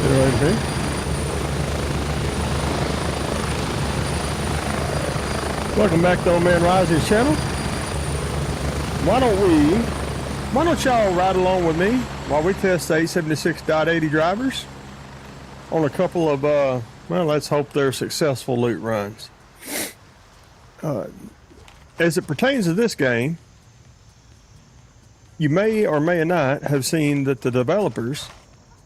Okay. Welcome back to Old Man Rising's channel. Why don't y'all ride along with me while we test the 876.80 drivers on a couple of, well, let's hope they're successful loot runs. As it pertains to this game, you may or may not have seen that the developer's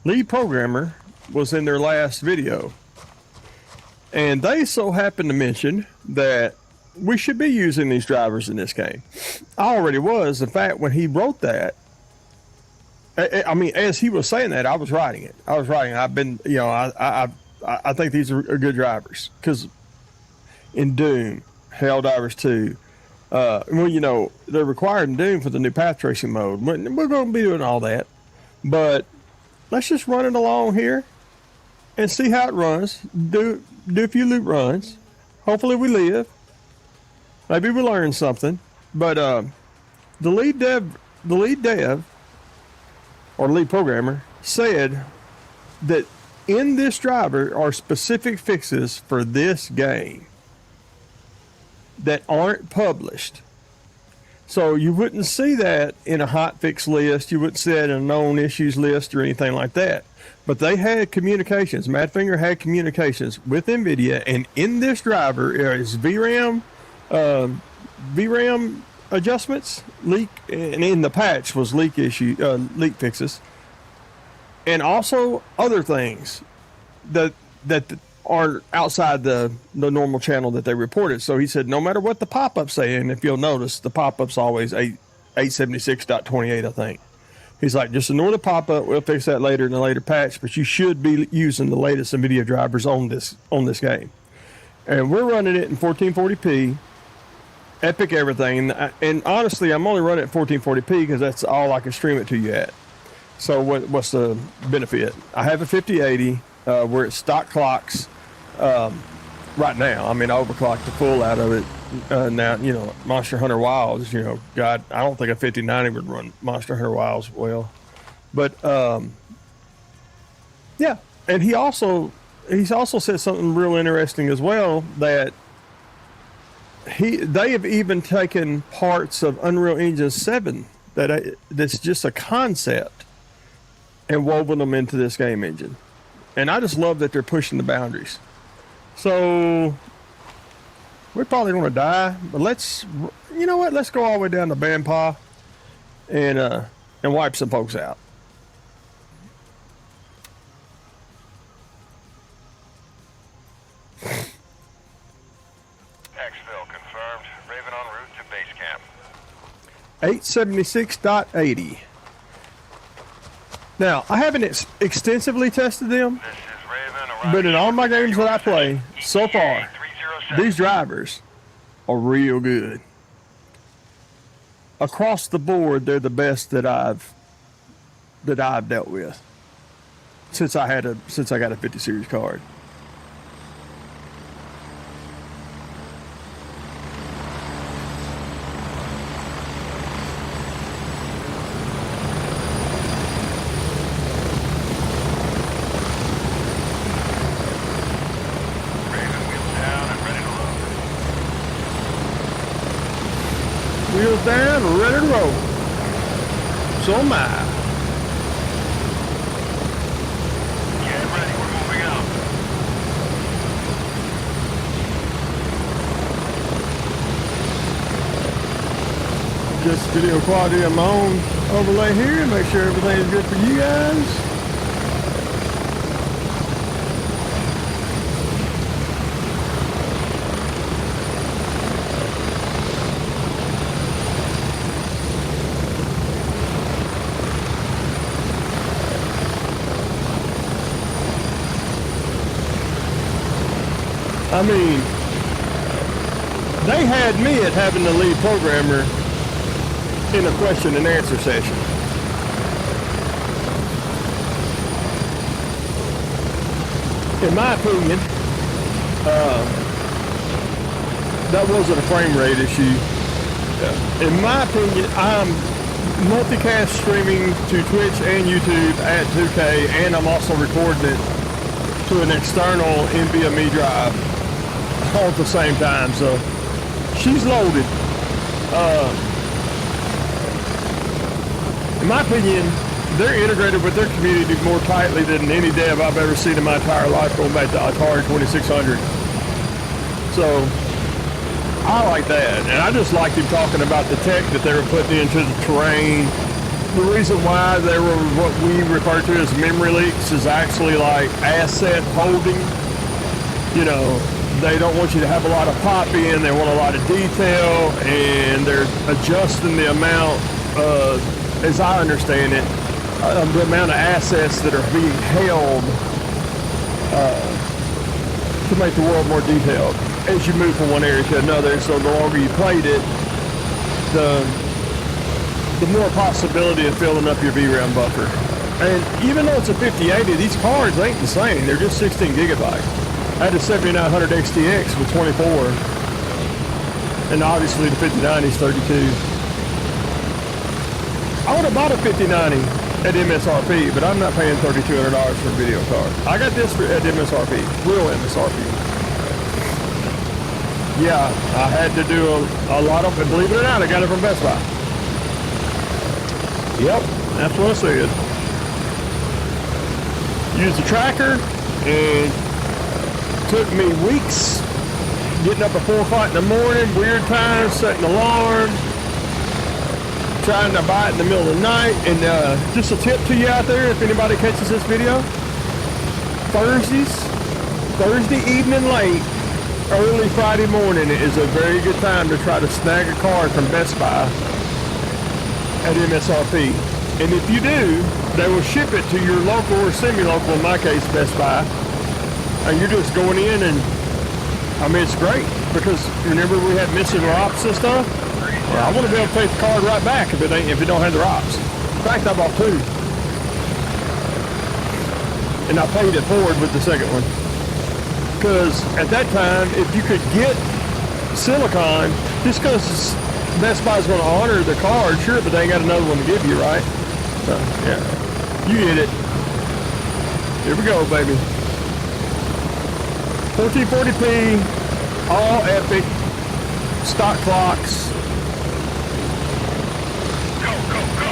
lead programmer was in their last video. And they so happen to mention that we should be using these drivers in this game. I already was. In fact, when he wrote that, I mean, as he was saying that, I was writing it. I've been, you know, I think these are good drivers because in Doom, Helldivers 2, well, you know, they're required in Doom for the new path tracing mode. We're going to be doing all that, but let's just run it along here and see how it runs. Do a few loop runs. Hopefully we live. Maybe we learn something. But the lead dev or lead programmer said that in this driver are specific fixes for this game that aren't published. So you wouldn't see that in a hotfix list. You wouldn't see it in a known issues list or anything like that. But they had communications. Madfinger had communications with Nvidia, and in this driver is VRAM adjustments, leak, and in the patch was leak fixes, and also other things that are outside the normal channel that they reported. So he said, no matter what the pop-up's saying, if you'll notice, the pop-up's always 876.28, I think. He's like, just ignore the pop-up. We'll fix that later in a later patch, but you should be using the latest Nvidia drivers on this game. And we're running it in 1440p, epic everything. And honestly, I'm only running it 1440p because that's all I can stream it to you at. So what's the benefit? I have a 5080. We're at stock clocks right now. I mean, I overclocked the full out of it. Now, you know, Monster Hunter Wilds, you know, God, I don't think a 5090 would run Monster Hunter Wilds well. But, yeah. And he's also said something real interesting as well, that they have even taken parts of Unreal Engine 7 that's just a concept and woven them into this game engine. And I just love that they're pushing the boundaries. So we're probably going to die, but you know what? Let's go all the way down to Banpa and wipe some folks out. Exfil confirmed. Raven en route to base camp. 876.80. Now, I haven't extensively tested them, This is Raven, but in all my games that I play so far, 307. these drivers are real good. Across the board, they're the best that I've dealt with since I got a 50 series card. Wheels down, ready to roll. So am I. Get ready, we're moving out. Just video quality of my own overlay here. Make sure everything is good for you guys. I mean, they had me at having the lead programmer in a question and answer session. In my opinion, that wasn't a frame rate issue. In my opinion, multicast streaming to Twitch and YouTube at 2K, and I'm also recording it to an external NVMe drive all at the same time. So she's loaded. In my opinion, they're integrated with their community more tightly than any dev I've ever seen in my entire life, going back to Atari 2600. So I like that, and I just liked him talking about the tech that they were putting into the terrain. The reason why they were what we refer to as memory leaks is actually like asset holding. You know, they don't want you to have a lot of pop in, they want a lot of detail, and they're adjusting the amount of, as I understand it, the amount of assets that are being held to make the world more detailed as you move from one area to another. So the longer you played it, the more possibility of filling up your VRAM buffer. And even though it's a 5080, these cards ain't insane. They're just 16 gigabytes. I had a 7900 XTX with 24, and obviously the 5090 is 32. I would have bought a 5090 at MSRP, but I'm not paying $3,200 for a video card. I got this at MSRP, real MSRP. Yeah, I had to do a lot of it. Believe it or not, I got it from Best Buy. Yep, that's what I said. Used the tracker, and took me weeks getting up at 4 o'clock in the morning, weird times, setting alarms, trying to buy it in the middle of the night. And just a tip to you out there, if anybody catches this video, Thursday evening late, early Friday morning is a very good time to try to snag a card from Best Buy at MSRP. And if you do, they will ship it to your local or semi-local, in my case Best Buy, and you're just going in, and I mean, it's great, because remember we had missing ROPs and stuff? Well, I want to be able to take the card right back if it don't have the ROPs. In fact, I bought 2. And I paid it forward with the second one. Because at that time, if you could get silicon, just because Best Buy's going to honor the card, sure, but they ain't got another one to give you, right? So, yeah, you get it. Here we go, baby. 1440p, all epic, stock clocks. Go, go, go.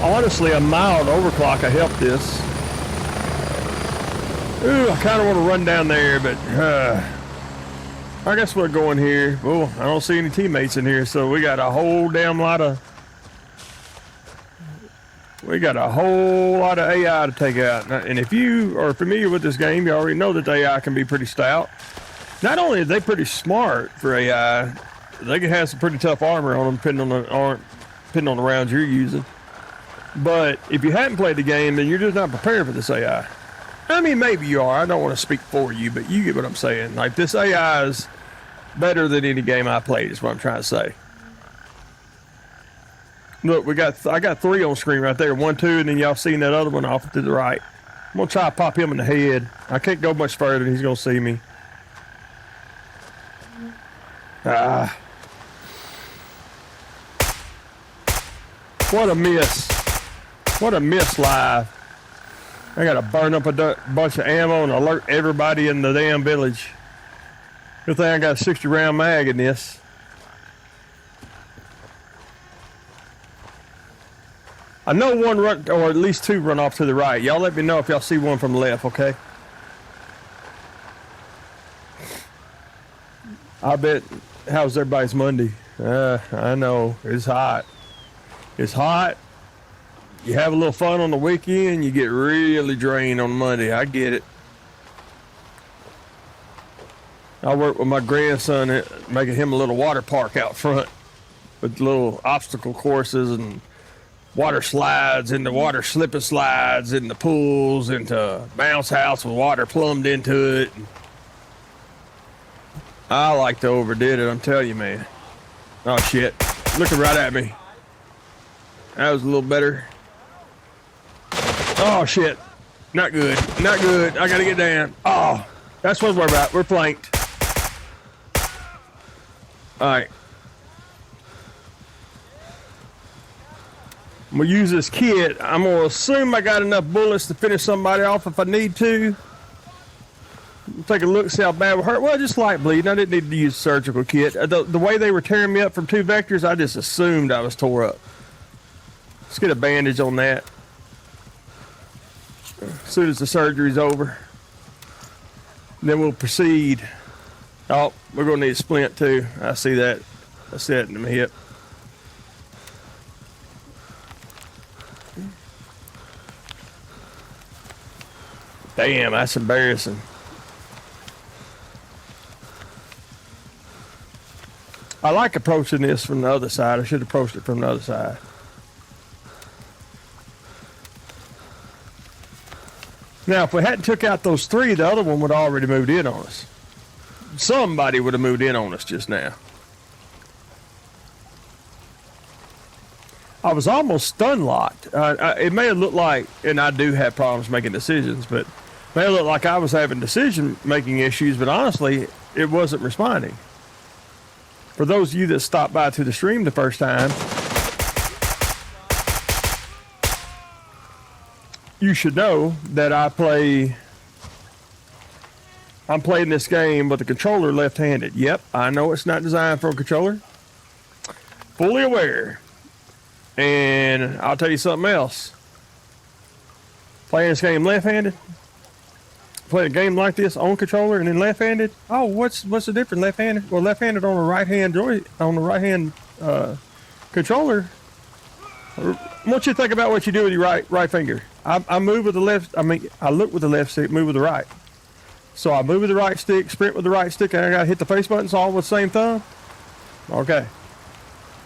Honestly, a mild overclock will help this. Ooh, I kind of want to run down there, but I guess we'll go in here. Oh, I don't see any teammates in here, so we got a whole lot of AI to take out. And if you are familiar with this game, you already know that the AI can be pretty stout. Not only are they pretty smart for AI, they can have some pretty tough armor on them, depending on the rounds you're using. But if you haven't played the game, then you're just not prepared for this AI. I mean, maybe you are. I don't want to speak for you, but you get what I'm saying. Like, this AI is better than any game I played, is what I'm trying to say. Look, I got 3 on screen right there. 1, 2, and then y'all seen that other one off to the right. I'm gonna try to pop him in the head. I can't go much further, he's gonna see me. What a miss. What a miss live. I gotta burn up a bunch of ammo and alert everybody in the damn village. Good thing I got a 60 round mag in this. I know one run, or at least 2 run off to the right. Y'all let me know if y'all see one from the left, okay? I bet, how's everybody's Monday? I know, it's hot. It's hot. You have a little fun on the weekend, you get really drained on Monday. I get it. I work with my grandson at making him a little water park out front with little obstacle courses and water slides, and the water slip and slides in the pools, into bounce house with water plumbed into it. I like to overdid it, I'm telling you, man. Oh shit, looking right at me. That was a little better. Oh shit, not good, not good. I gotta get down. Oh, that's what we're about. We're flanked. All right, I'm gonna use this kit. I'm gonna assume I got enough bullets to finish somebody off if I need to. Take a look, see how bad it hurt. Well, just light bleeding. I didn't need to use a surgical kit. The way they were tearing me up from 2 vectors, I just assumed I was tore up. Let's get a bandage on that as soon as the surgery's over. And then we'll proceed. Oh, we're gonna need a splint too. I see that. I see it in my hip. Damn, that's embarrassing. I like approaching this from the other side. I should have approached it from the other side. Now, if we hadn't took out those 3, the other one would have already moved in on us. Somebody would have moved in on us just now. I was almost stun locked. It may have looked like, and I do have problems making decisions, but it may have looked like I was having decision-making issues, but honestly, it wasn't responding. For those of you that stopped by to the stream the first time, you should know that I'm playing this game with the controller left-handed. Yep, I know it's not designed for a controller. Fully aware. And I'll tell you something else. Playing this game left-handed, playing a game like this on controller and then left-handed. Oh, what's the difference? Left-handed? Well, left-handed on the right-hand controller. I want you to think about what you do with your right finger. I move with the left. I look with the left stick, move with the right. So I move with the right stick, sprint with the right stick, and I gotta hit the face buttons all with the same thumb. Okay.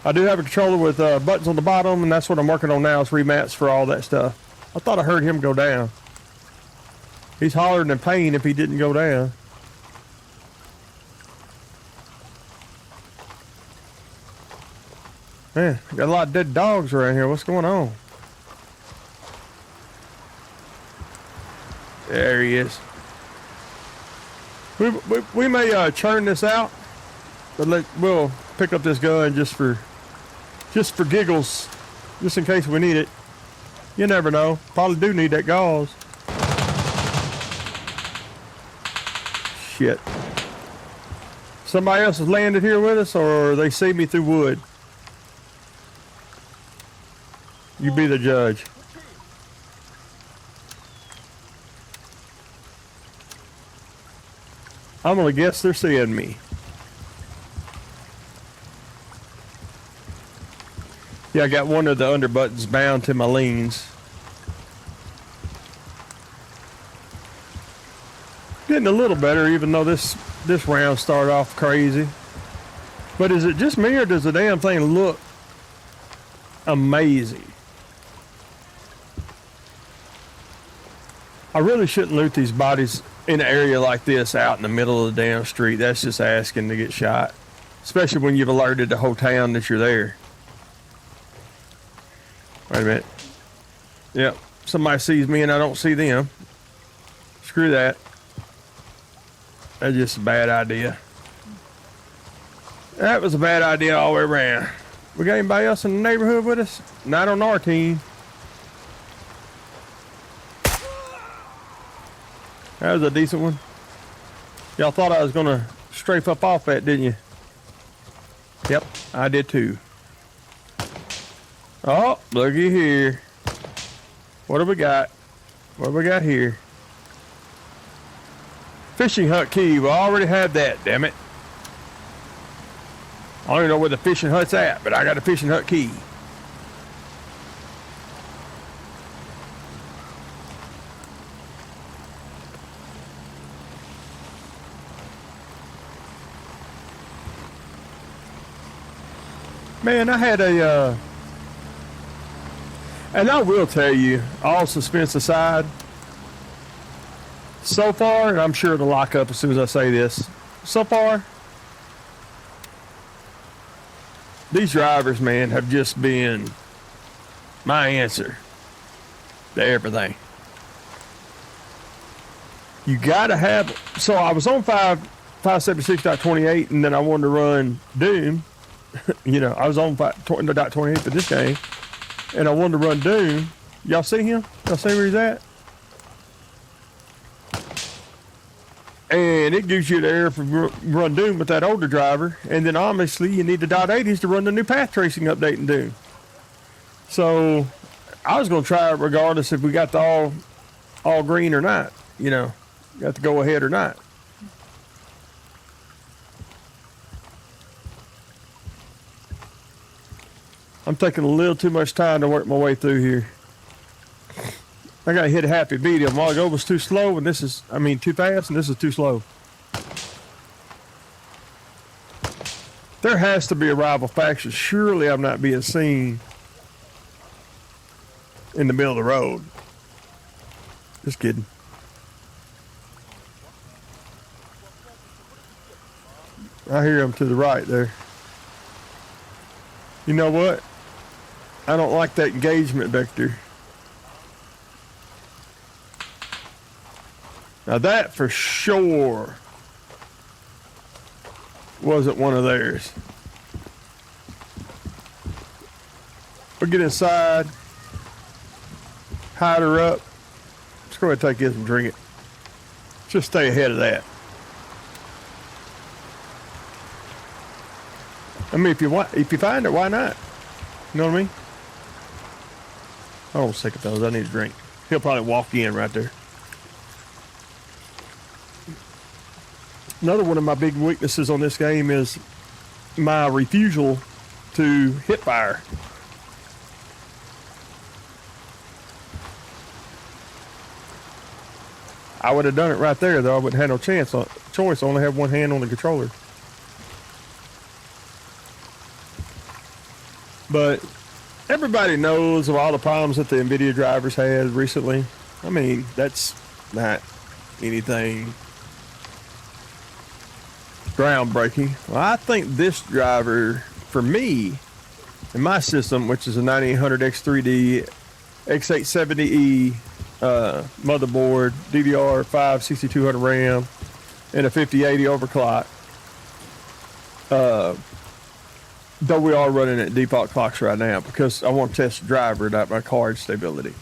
I do have a controller with buttons on the bottom, and that's what I'm working on now is remats for all that stuff. I thought I heard him go down. He's hollering in pain if he didn't go down. Man, got a lot of dead dogs around here. What's going on? There he is. We may churn this out, but we'll pick up this gun just for giggles, just in case we need it. You never know. Probably do need that gauze. Shit. Somebody else has landed here with us, or they see me through wood? You be the judge. I'm gonna guess they're seeing me. Yeah, I got one of the underbuttons bound to my leans. Getting a little better, even though this round started off crazy. But is it just me, or does the damn thing look amazing? I really shouldn't loot these bodies in an area like this out in the middle of the damn street. That's just asking to get shot. Especially when you've alerted the whole town that you're there. Wait a minute. Yep. Somebody sees me and I don't see them. Screw that. That's just a bad idea. That was a bad idea all the way around. We got anybody else in the neighborhood with us? Not on our team. That was a decent one. Y'all thought I was gonna strafe up off that, didn't you? Yep, I did too. Oh, looky here. What do we got? What do we got here? Fishing hut key. We already have that, damn it. I don't even know where the fishing hut's at, but I got a fishing hut key. Man, I had a, and I will tell you, all suspense aside, so far, and I'm sure it'll lock up as soon as I say this, so far, these drivers, man, have just been my answer to everything. You gotta have, so I was on 576.28 and then I wanted to run Doom. You know, I was on 5.28 for this game. and I wanted to run Doom. Y'all see him? Y'all see where he's at? And it gives you the air for run Doom with that older driver, and then obviously you need the .80s to run the new path tracing update in Doom. So I was going to try it regardless if we got the all green or not. You know, got to go ahead or not. I'm taking a little too much time to work my way through here. I got to hit a happy medium. A while ago was too slow, and this is, I mean, too fast, and this is too slow. There has to be a rival faction. Surely I'm not being seen in the middle of the road. Just kidding. I hear them to the right there. You know what? I don't like that engagement vector. Now that for sure wasn't one of theirs. We'll get inside, hide her up. Let's go ahead and take this and drink it. Just stay ahead of that. I mean, if you find it, why not? You know what I mean? Hold on a second, fellas. I need a drink. He'll probably walk in right there. Another one of my big weaknesses on this game is my refusal to hip fire. I would have done it right there, though. I wouldn't have no choice. I only have one hand on the controller. But everybody knows of all the problems that the Nvidia drivers had recently. I mean, that's not anything groundbreaking. Well, I think this driver, for me, in my system, which is a 9800 X3D X870E motherboard, DDR5 6200 RAM, and a 5080 overclock. Though we are running at default clocks right now because I want to test the driver, not my card stability.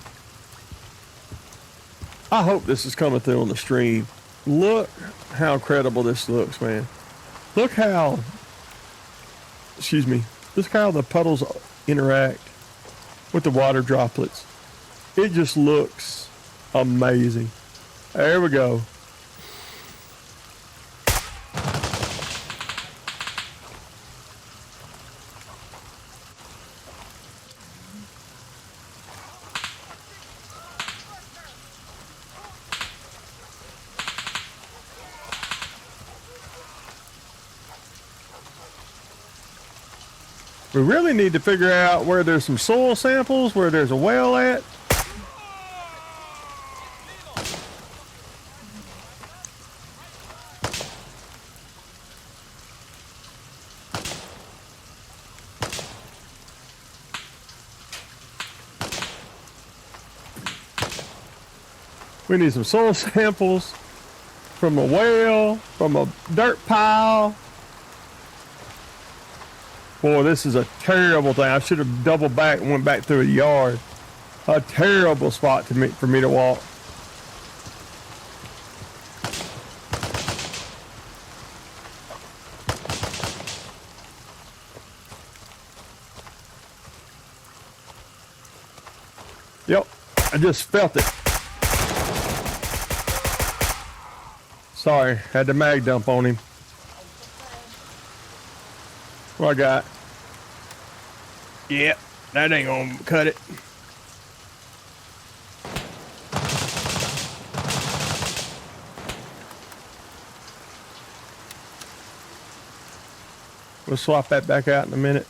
I hope this is coming through on the stream. Look how incredible this looks, man. Look how, look how the puddles interact with the water droplets. It just looks amazing. There we go. We really need to figure out where there's some soil samples, where there's a well at. We need some soil samples from a well, from a dirt pile. Boy, this is a terrible thing. I should have doubled back and went back through a yard. A terrible spot for me to walk. Yep, I just felt it. Sorry, had the mag dump on him. What I got? Yep, that ain't gonna cut it. We'll swap that back out in a minute.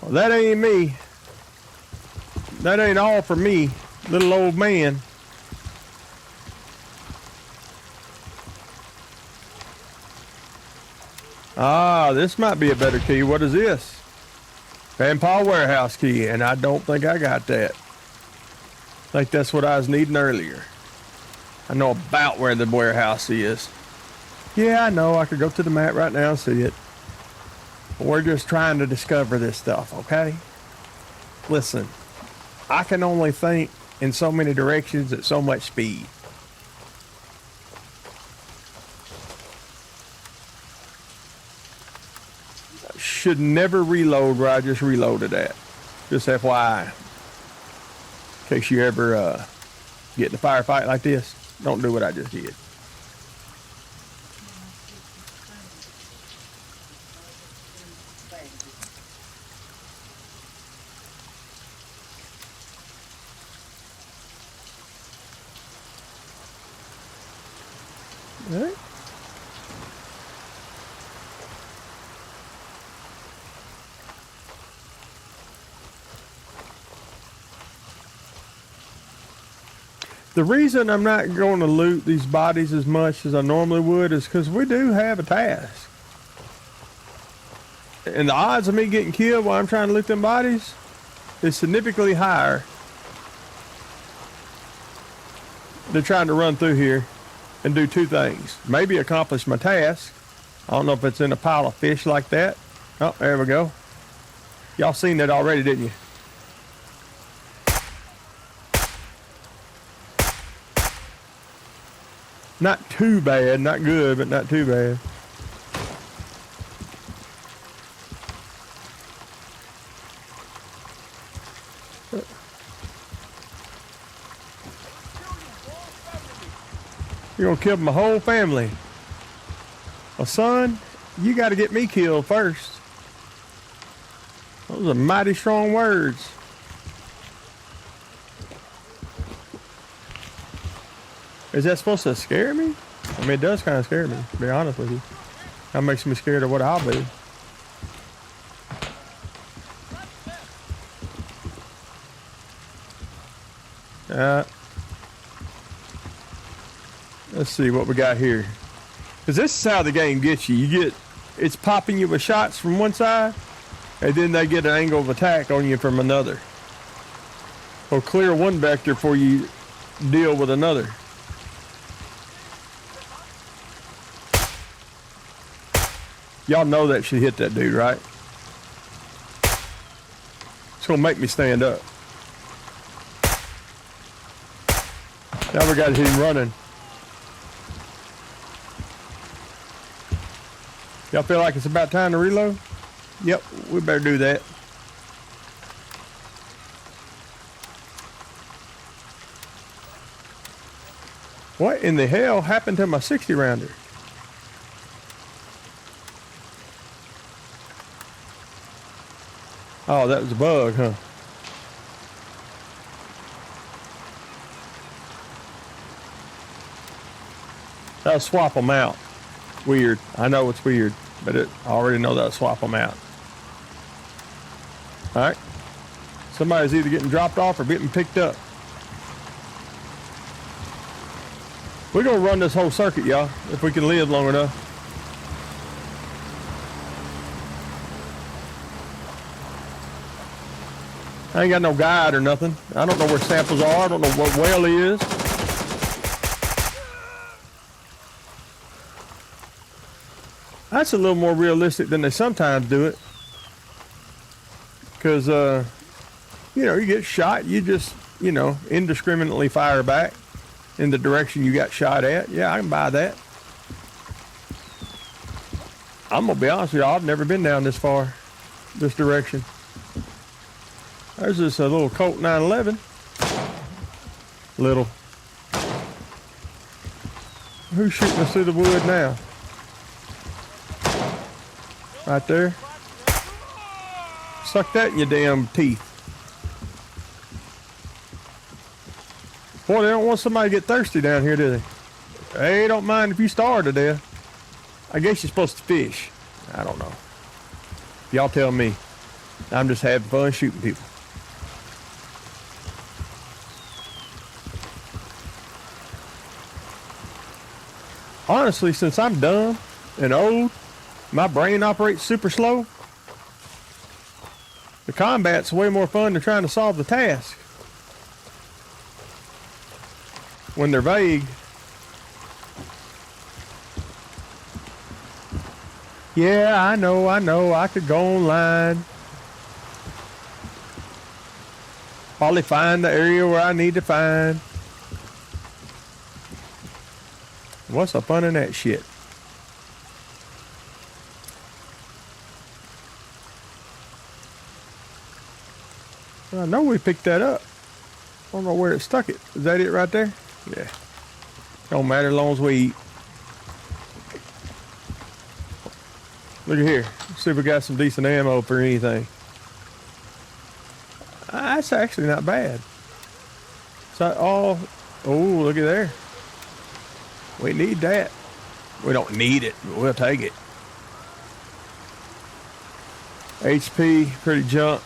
Well, that ain't me. That ain't all for me, little old man. Ah, this might be a better key. What is this? Grandpa warehouse key, and I don't think I got that. I think that's what I was needing earlier. I know about where the warehouse is. Yeah, I know. I could go to the map right now and see it. We're just trying to discover this stuff, okay? Listen, I can only think in so many directions at so much speed. Should never reload where I just reloaded at. Just FYI. In case you ever get in a firefight like this, don't do what I just did. All right. The reason I'm not going to loot these bodies as much as I normally would is because we do have a task. And the odds of me getting killed while I'm trying to loot them bodies is significantly higher than trying to run through here and do two things. Maybe accomplish my task. I don't know if it's in a pile of fish like that. Oh, there we go. Y'all seen that already, didn't you? Not too bad, not good, but not too bad. You're gonna kill my whole family. Well, son, you gotta get me killed first. Those are mighty strong words. Is that supposed to scare me? I mean, it does kind of scare me, to be honest with you. That makes me scared of what I'll be. Let's see what we got here. Because this is how the game gets you. It's popping you with shots from one side, and then they get an angle of attack on you from another. Or clear one vector before you deal with another. Y'all know that should hit that dude, right? It's gonna make me stand up. Now we got him running. Y'all feel like it's about time to reload? Yep, we better do that. What in the hell happened to my 60 rounder? Oh, that was a bug, huh? That'll swap them out. Weird. I know it's weird, but I already know that'll swap them out. All right. Somebody's either getting dropped off or getting picked up. We're gonna run this whole circuit, y'all, if we can live long enough. I ain't got no guide or nothing. I don't know where samples are. I don't know what well he is. That's a little more realistic than they sometimes do it. Because, you know, you get shot, you just, you know, indiscriminately fire back in the direction you got shot at. Yeah, I can buy that. I'm going to be honest with y'all, I've never been down this far, this direction. There's this little Colt 911. Little. Who's shooting us through the wood now? Right there. Suck that in your damn teeth. Boy, they don't want somebody to get thirsty down here, do they? They don't mind if you starve to death. I guess you're supposed to fish. I don't know. Y'all tell me. I'm just having fun shooting people. Honestly, since I'm dumb and old, my brain operates super slow. The combat's way more fun than trying to solve the task. When they're vague. Yeah, I know. I could go online. Probably find the area where I need to find. What's the fun in that shit? I know we picked that up. I don't know where it stuck it. Is that it right there? Yeah. Don't matter as long as we eat. Look at here. Let's see if we got some decent ammo for anything. That's actually not bad. So, oh, look at there. We need that. We don't need it, but we'll take it. HP, pretty junk.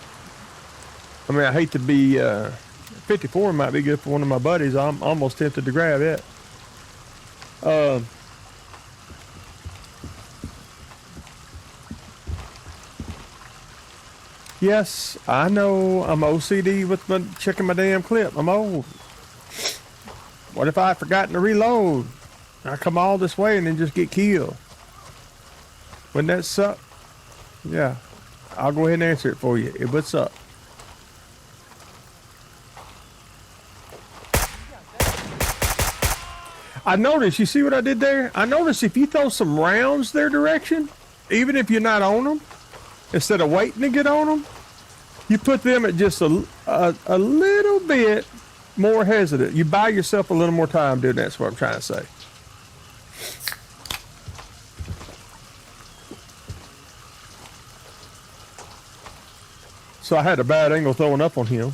I mean, I hate to be, 54 might be good for one of my buddies. I'm almost tempted to grab it. Yes, I know I'm OCD with checking my damn clip. I'm old. What if I had forgotten to reload? I come all this way and then just get killed. Wouldn't that suck? Yeah. I'll go ahead and answer it for you. It would suck. I noticed, you see what I did there? I noticed if you throw some rounds their direction, even if you're not on them, instead of waiting to get on them, you put them at just a little bit more hesitant. You buy yourself a little more time doing that. That's what I'm trying to say. So I had a bad angle throwing up on him.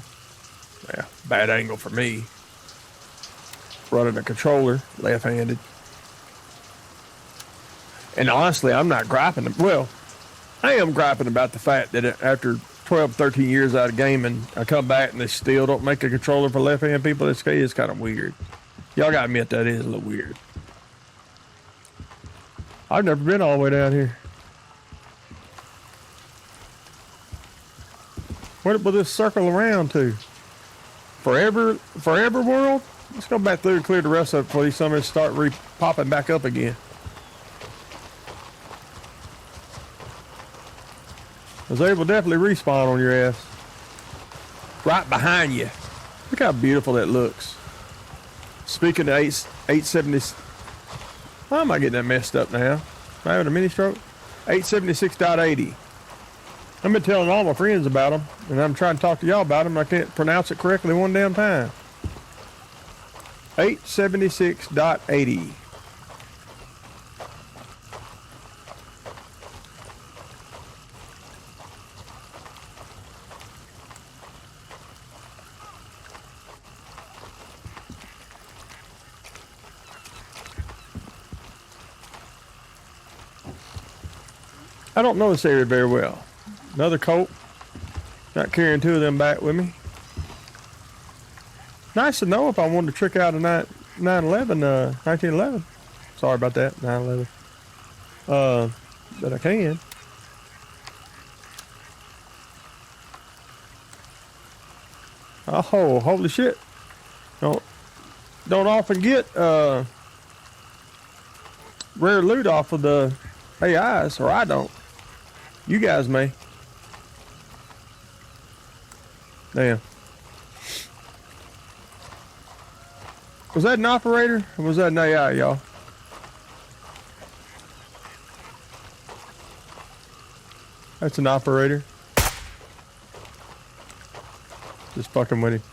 Yeah, bad angle for me. Running a controller, left-handed. And honestly, I'm not griping. Well, I am griping about the fact that after 12, 13 years out of gaming, I come back and they still don't make a controller for left-hand people. It's kind of weird. Y'all gotta admit that is a little weird. I've never been all the way down here. Where will this circle around to? Forever world? Let's go back through and clear the rest of it before these summers start popping back up again. Because they will definitely respawn on your ass. Right behind you. Look how beautiful that looks. Speaking of 870... Why am I getting that messed up now? Am I having a mini stroke? 876.80. I've been telling all my friends about them, and I'm trying to talk to y'all about them. I can't pronounce it correctly one damn time. 876.80. I don't know this area very well. Another Colt. Not carrying two of them back with me. Nice to know if I wanted to trick out a 1911. Sorry about that, 911. But I can. Oh, holy shit. Don't often get rare loot off of the AIs, or I don't. You guys may. Damn. Was that an operator or was that an AI, y'all? That's an operator. Just fucking with him.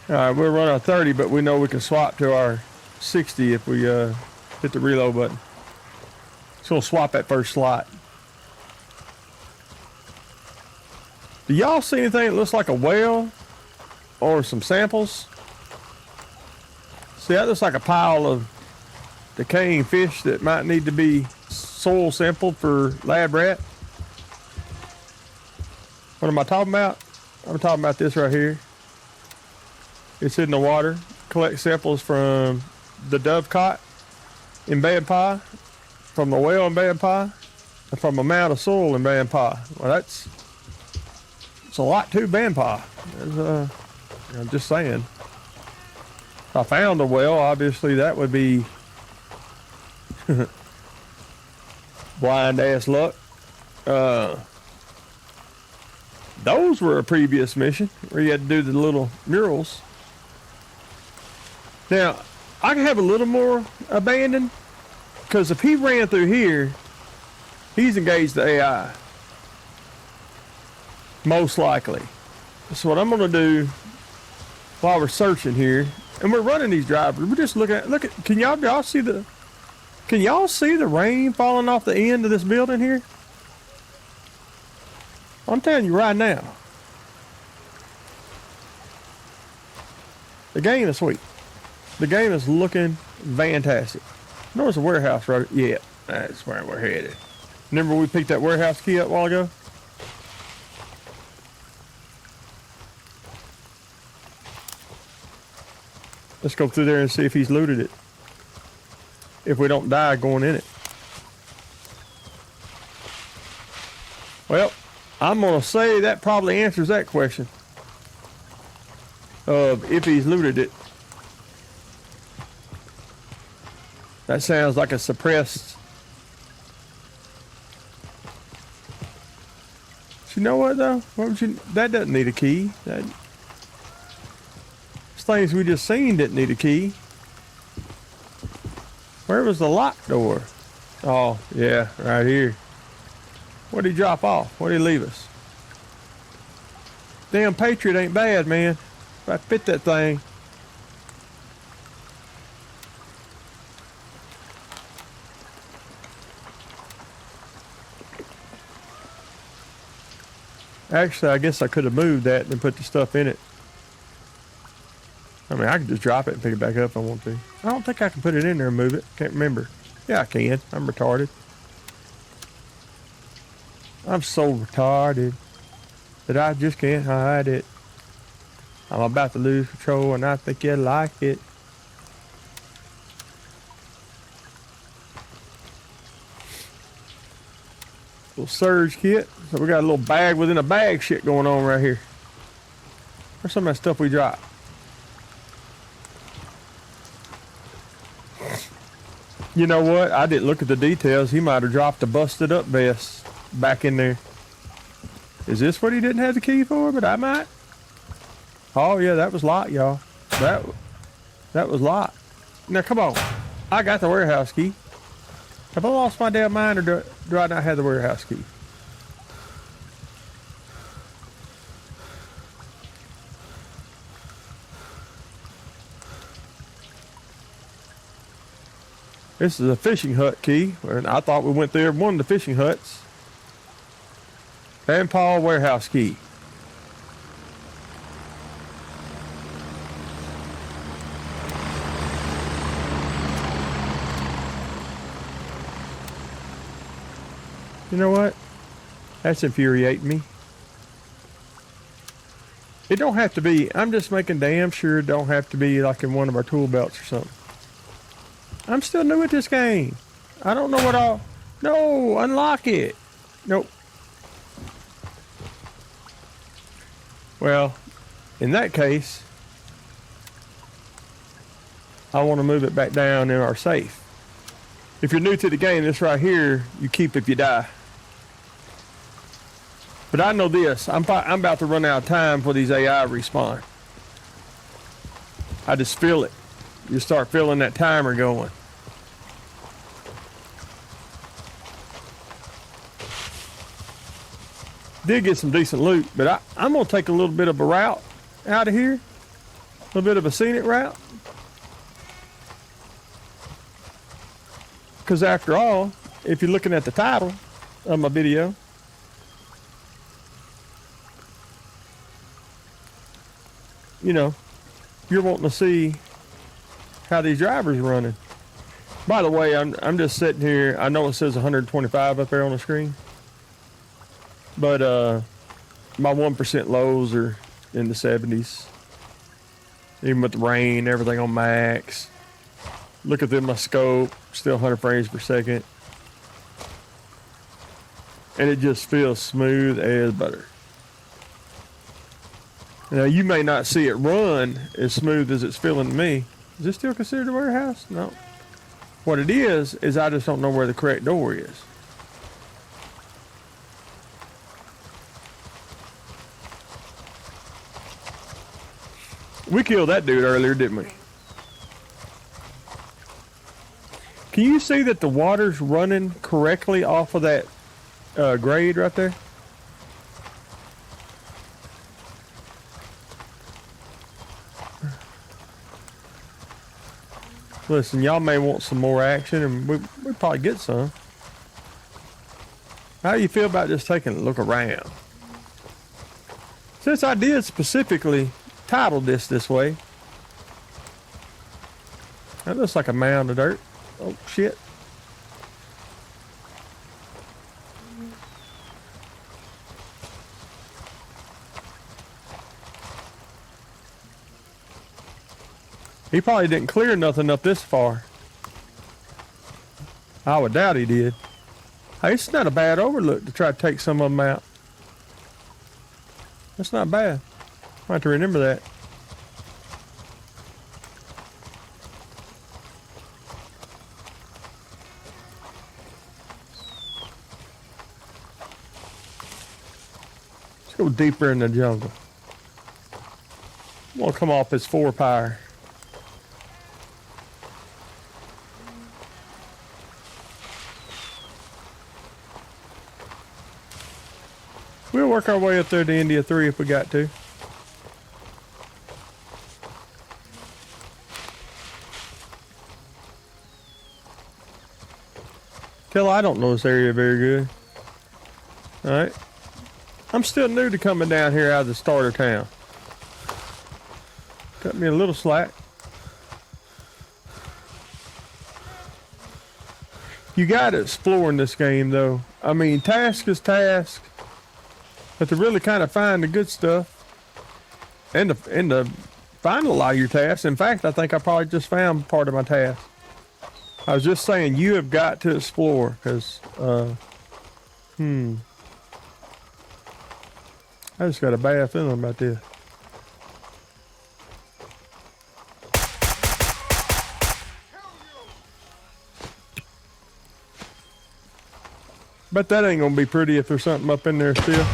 Alright, we're running 30, but we know we can swap to our 60 if we hit the reload button. It's gonna swap that first slot. Do y'all see anything that looks like a whale? Or some samples? See, that looks like a pile of decaying fish that might need to be soil sampled for lab rat. What am I talking about? I'm talking about this right here. It's in the water. Collect samples from the dovecot in Banpie, from the whale in Banpie, and from a mound of soil in Banpie. Well, It's a lot to Bandpa. I'm just saying. If I found a well, obviously that would be blind ass luck. Those were a previous mission where you had to do the little murals. Now, I can have a little more abandoned because if he ran through here, he's engaged the AI. Most likely. So what I'm gonna do while we're searching here, and we're running these drivers, we're just looking at, can y'all see the rain falling off the end of this building here? I'm telling you right now. The game is sweet. The game is looking fantastic. There's a warehouse right. Yeah, that's where we're headed. Remember we picked that warehouse key up a while ago? Let's go through there and see if he's looted it. If we don't die going in it. Well, I'm going to say that probably answers that question. Of if he's looted it. That sounds like a suppressed. But you know what though? That doesn't need a key. Those things we just seen didn't need a key. Where was the locked door? Oh, yeah, right here. What'd he drop off? What'd he leave us? Damn Patriot ain't bad, man. If I fit that thing. Actually, I guess I could have moved that and put the stuff in it. I mean, I could just drop it and pick it back up if I want to. I don't think I can put it in there and move it. Can't remember. Yeah, I can. I'm retarded. I'm so retarded that I just can't hide it. I'm about to lose control and I think you like it. Little surge kit. So we got a little bag within a bag shit going on right here. Where's some of that stuff we dropped? You know what? I didn't look at the details. He might have dropped a busted up vest back in there. Is this what he didn't have the key for? But I might. Oh yeah, that was locked, y'all. That was locked. Now come on. I got the warehouse key. Have I lost my damn mind or do I not have the warehouse key? This is a fishing hut key, and I thought we went through one of the fishing huts. Van Paul warehouse key. You know what? That's infuriating me. It don't have to be, I'm just making damn sure it don't have to be like in one of our tool belts or something. I'm still new at this game. I don't know what all. No, unlock it. Nope. Well, in that case, I want to move it back down in our safe. If you're new to the game, this right here, you keep if you die. But I know this. I'm about to run out of time for these AI respawn. I just feel it. You start feeling that timer going. Did get some decent loot, but I'm going to take a little bit of a route out of here. A little bit of a scenic route. Because after all, if you're looking at the title of my video, you know, you're wanting to see how these drivers are running. By the way, I'm just sitting here. I know it says 125 up there on the screen, but my 1% lows are in the 70s. Even with the rain, everything on max. Look at them, my scope, still 100 frames per second. And it just feels smooth as butter. Now, you may not see it run as smooth as it's feeling to me. Is this still considered a warehouse? No. What it is I just don't know where the correct door is. We killed that dude earlier, didn't we? Can you see that the water's running correctly off of that grade right there? Listen, y'all may want some more action, and we'll probably get some. How do you feel about just taking a look around? Since I did specifically title this way. That looks like a mound of dirt. Oh, shit. He probably didn't clear nothing up this far. I would doubt he did. Hey, it's not a bad overlook to try to take some of them out. That's not bad. I have to remember that. Let's go deeper in the jungle. I'm gonna come off this 4-power. We'll work our way up there to India 3 if we got to. Tell I don't know this area very good. Alright. I'm still new to coming down here out of the starter town. Cut me a little slack. You gotta explore in this game though. I mean, task is task. But to really kind of find the good stuff and to find a lot of your tasks. In fact, I think I probably just found part of my task. I was just saying you have got to explore because I just got a bad feeling about this. Bet that ain't gonna be pretty if there's something up in there still.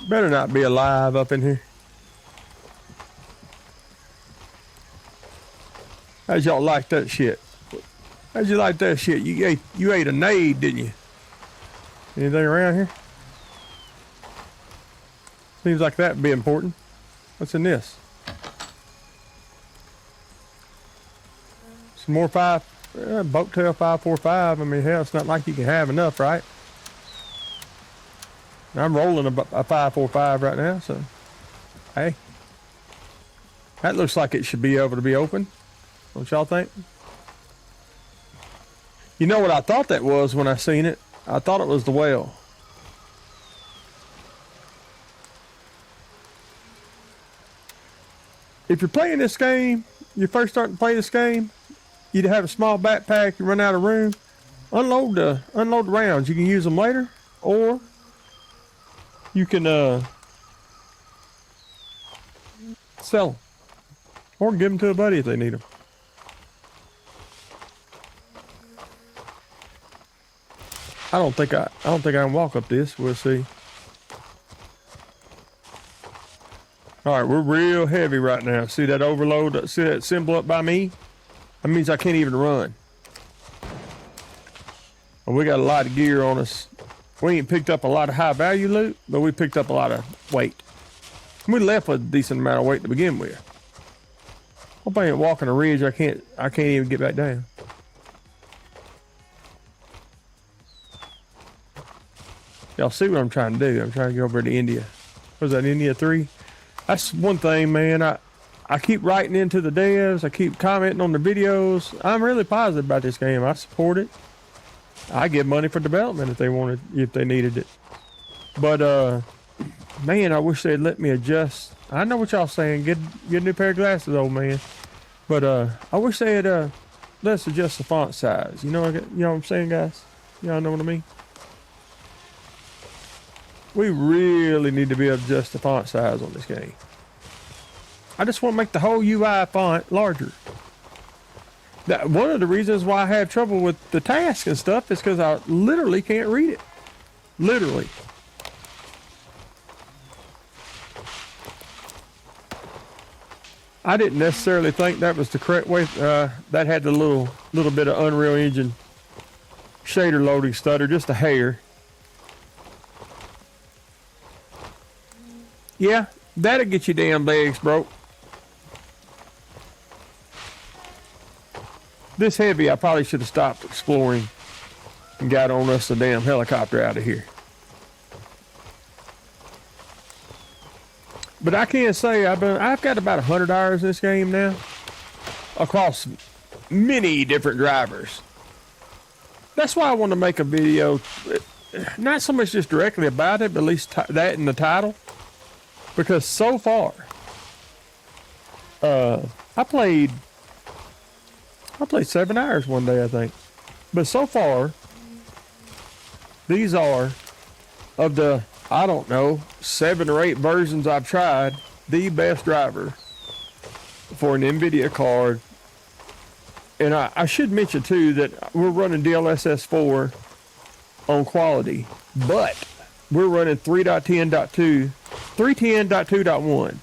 Better not be alive up in here. How'd y'all like that shit? How'd you like that shit? You ate a nade, didn't you? Anything around here? Seems like that'd be important. What's in this? Some more boat tail 545. I mean, hell, it's not like you can have enough, right? I'm rolling a 545 right now, so hey, that looks like it should be able to be open. Don't y'all think? You know what I thought that was when I seen it? I thought it was the well. If you're playing this game, you're first starting to play this game, you'd have a small backpack, you run out of room, unload the rounds. You can use them later, or you can sell them, or give them to a buddy if they need them. I don't think I can walk up this. We'll see. All right, we're real heavy right now. See that overload? See that symbol up by me? That means I can't even run. And we got a lot of gear on us. We ain't picked up a lot of high value loot, but we picked up a lot of weight. We left with a decent amount of weight to begin with. Hope I ain't walking a ridge. I can't even get back down. Y'all see what I'm trying to do? I'm trying to get over to India. Was that India 3? That's one thing, man. I keep writing into the devs. I keep commenting on the videos. I'm really positive about this game. I support it. I give money for development if they needed it. But man, I wish they'd let me adjust. I know what y'all saying. Get a new pair of glasses, old man. But I wish they had let us adjust the font size. You know what I'm saying, guys? Y'all know what I mean? We really need to be able to adjust the font size on this game. I just want to make the whole UI font larger. One of the reasons why I have trouble with the task and stuff is because I literally can't read it. Literally. I didn't necessarily think that was the correct way. That had the little bit of Unreal Engine shader loading stutter, just a hair. Yeah, that'll get your damn legs broke. This heavy, I probably should have stopped exploring and got on us a damn helicopter out of here. But I can't say I've got about 100 hours in this game now, across many different drivers. That's why I want to make a video, not so much just directly about it, but at least that in the title. Because so far, I played 7 hours one day, I think. But so far, these are, of the, I don't know, 7 or 8 versions I've tried, the best driver for an Nvidia card. And I should mention too that we're running DLSS 4 on quality, but we're running 3.10.2, 310.2.1.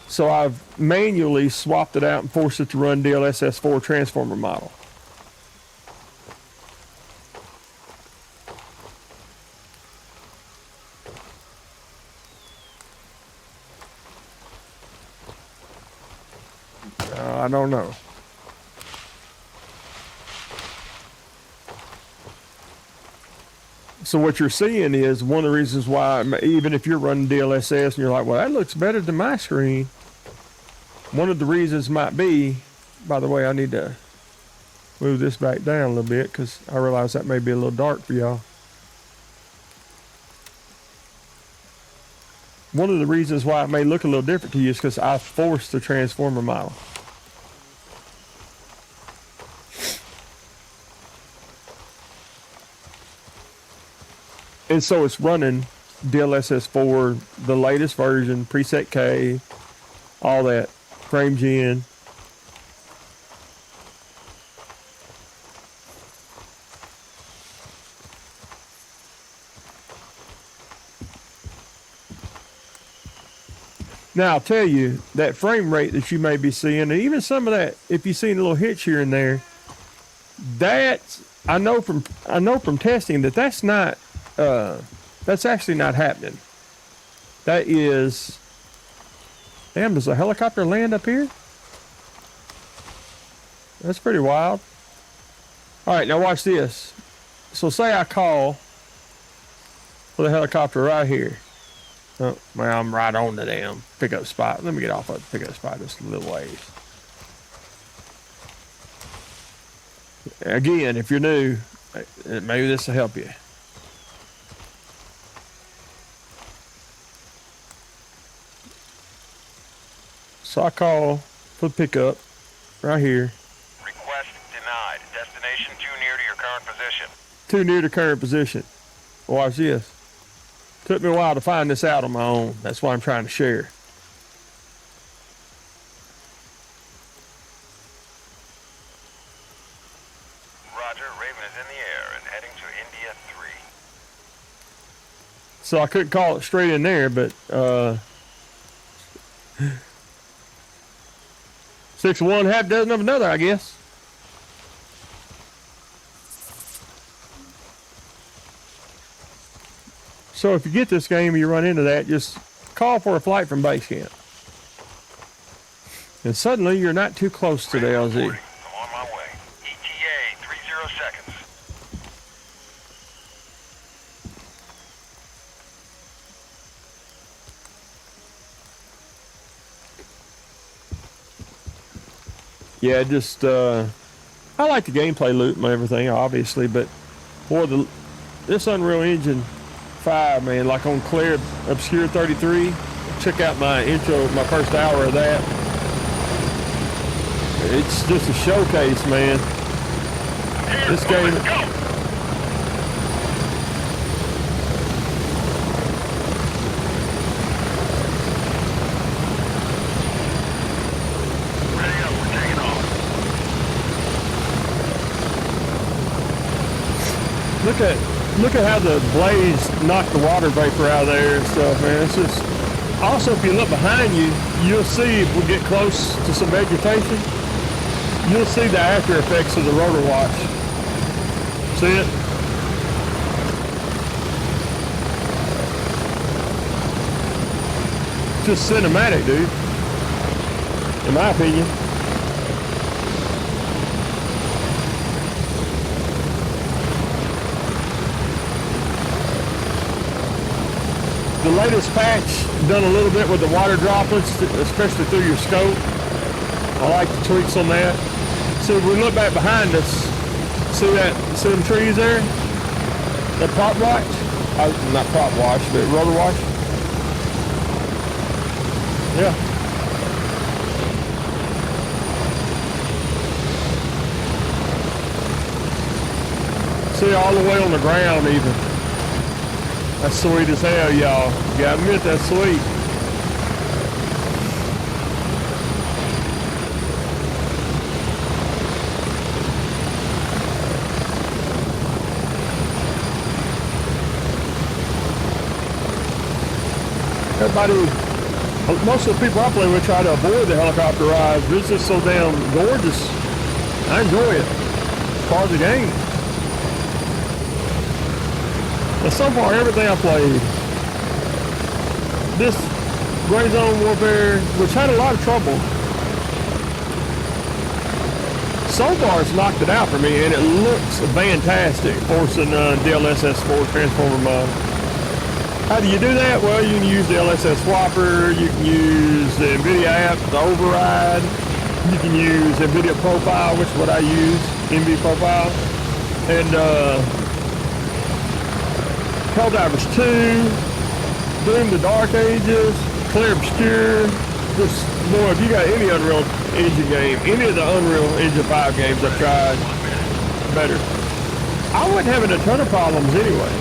So I've manually swapped it out and forced it to run DLSS 4 transformer model. I don't know. So what you're seeing is one of the reasons why, even if you're running DLSS and you're like, well, that looks better than my screen. One of the reasons might be, by the way, I need to move this back down a little bit because I realize that may be a little dark for y'all. One of the reasons why it may look a little different to you is because I forced the transformer model. And so it's running DLSS 4, the latest version, preset K, all that, frame gen. Now I'll tell you, that frame rate that you may be seeing, and even some of that, if you see a little hitch here and there, that's, I know from testing that that's not, that's actually not happening. That is, damn, does a helicopter land up here? That's pretty wild. All right, now watch this. So say I call for the helicopter right here. Oh, well, I'm right on the damn pickup spot. Let me get off of the pickup spot just a little ways. Again, if you're new, maybe this will help you. So I call for the pickup right here. Request denied. Destination too near to your current position. Too near to current position. Watch this. Took me a while to find this out on my own. That's why I'm trying to share. Roger, Raven is in the air and heading to India 3. So I couldn't call it straight in there, but 6 of one, half dozen of another, I guess. So if you get this game and you run into that, just call for a flight from base camp. And suddenly you're not too close to the LZ. I'm on my way. ETA 30 seconds. Yeah, just I like the gameplay loop and everything, obviously, but boy, this Unreal Engine 5, man, like on Clear Obscure 33, check out my intro, my first hour of that. It's just a showcase, man. This game. look at how the blades knock the water vapor out of there and stuff, man. It's just also if you look behind you, you'll see if we get close to some vegetation, you'll see the after effects of the rotor watch. See it? Just cinematic, dude. In my opinion. The latest patch done a little bit with the water droplets, especially through your scope. I like the tweaks on that. So if we look back behind us, see them trees there? That prop watch? Not prop watch, but rotor watch. Yeah. See all the way on the ground even. That's sweet as hell, y'all. You gotta admit that's sweet. Most of the people I play with try to avoid the helicopter rides. It's just so damn gorgeous. I enjoy it. It's part of the game. And so far, everything I played, this Gray Zone Warfare, which had a lot of trouble, so far it's knocked it out for me, and it looks fantastic, forcing DLSS 4 transformer mode. How do you do that? Well, you can use the DLSS swapper, you can use the Nvidia app, the override, you can use Nvidia profile, which is what I use, NV profile, and Helldivers 2, Doom the Dark Ages, Clear Obscure. Just, boy, if you got any Unreal Engine game, any of the Unreal Engine 5 games I've tried, better. I wasn't having a ton of problems anyway.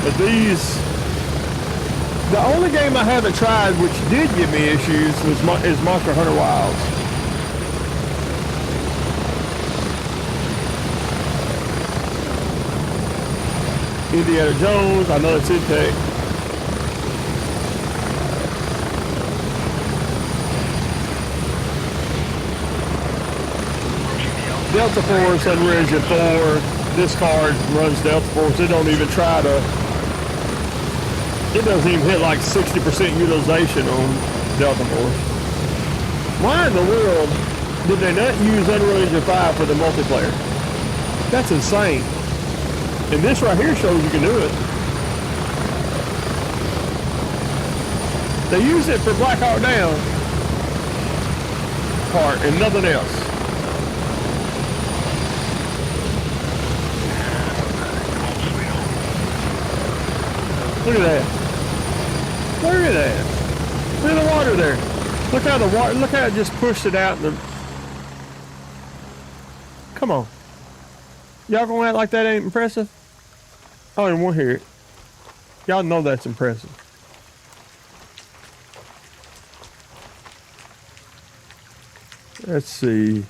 But these, the only game I haven't tried which did give me issues is Monster Hunter Wilds. Indiana Jones, I know it's in tech. Delta Force, Unreal Engine 4, this card runs Delta Force. It don't even try to, it doesn't even hit like 60% utilization on Delta Force. Why in the world did they not use Unreal Engine 5 for the multiplayer? That's insane. And this right here shows you can do it. They use it for Black Hawk Down part and nothing else. Look at that. Look at that. Look at the water there. Look how the water, look how it just pushed it out. Come on. Y'all gonna act like that ain't impressive? I don't even want to hear it. Y'all know that's impressive. Let's see.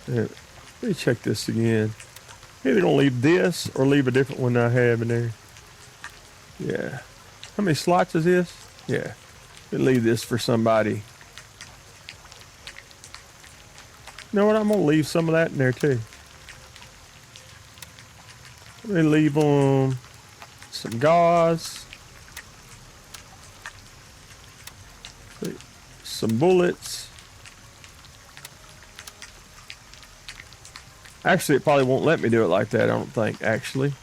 Yeah, let me check this again. Either gonna leave this or leave a different one I have in there. Yeah. How many slots is this? Yeah. Let me leave this for somebody. You know what? I'm gonna leave some of that in there too. Let me leave on some gauze, some bullets. Actually, it probably won't let me do it like that. I don't think. Actually,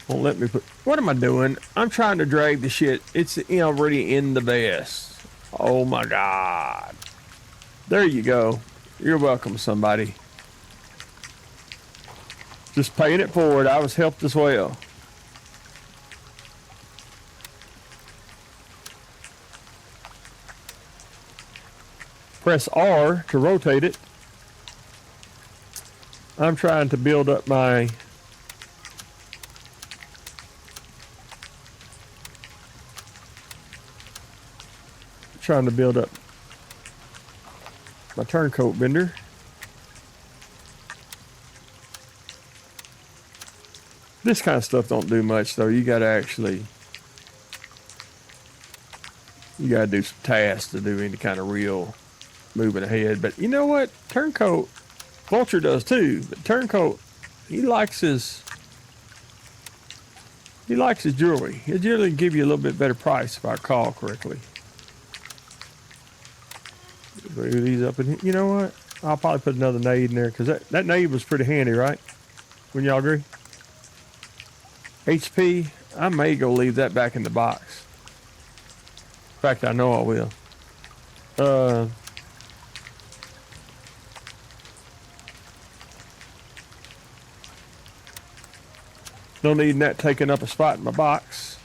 won't let me put. What am I doing? I'm trying to drag the shit. It's already in the vest. Oh my god. There you go. You're welcome, somebody. Just paying it forward. I was helped as well. Press R to rotate it. I'm trying to build up my my turncoat bender. This kind of stuff don't do much though. You gotta do some tasks to do any kind of real moving ahead. But you know what? Turncoat, Vulture does too. But Turncoat, he likes his jewelry. He'll generally give you a little bit better price if I recall correctly. Move these up in here. You know what? I'll probably put another nade in there because that nade was pretty handy, right? Wouldn't y'all agree? HP, I may go leave that back in the box. In fact, I know I will. No need that taking up a spot in my box.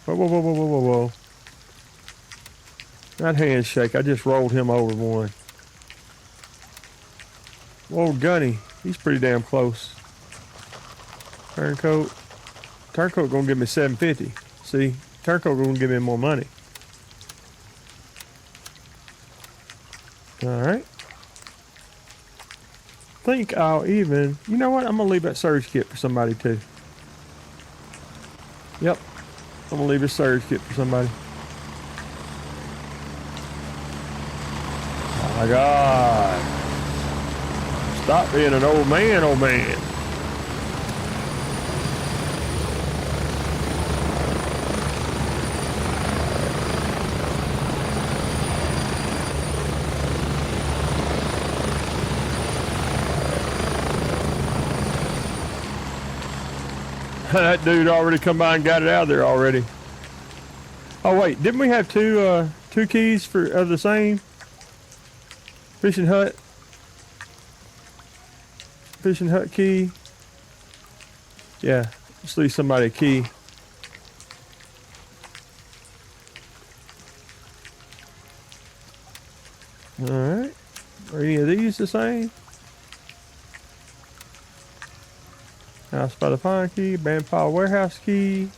Whoa, whoa, whoa, whoa, whoa, whoa, whoa. That handshake, I just rolled him over one. Whoa, Gunny, he's pretty damn close. Turncoat gonna give me 750. See, Turncoat gonna give me more money. All right. Think I'll even, you know what? I'm gonna leave that surge kit for somebody too. Yep, I'm gonna leave a surge kit for somebody. Oh my God. Stop being an old man, old man. That dude already come by and got it out of there already. Oh wait, didn't we have two keys of the same fishing hut? Fishing hut key. Yeah, let's leave somebody a key. All right, are any of these the same? House by the Pine key, Bandpile warehouse key.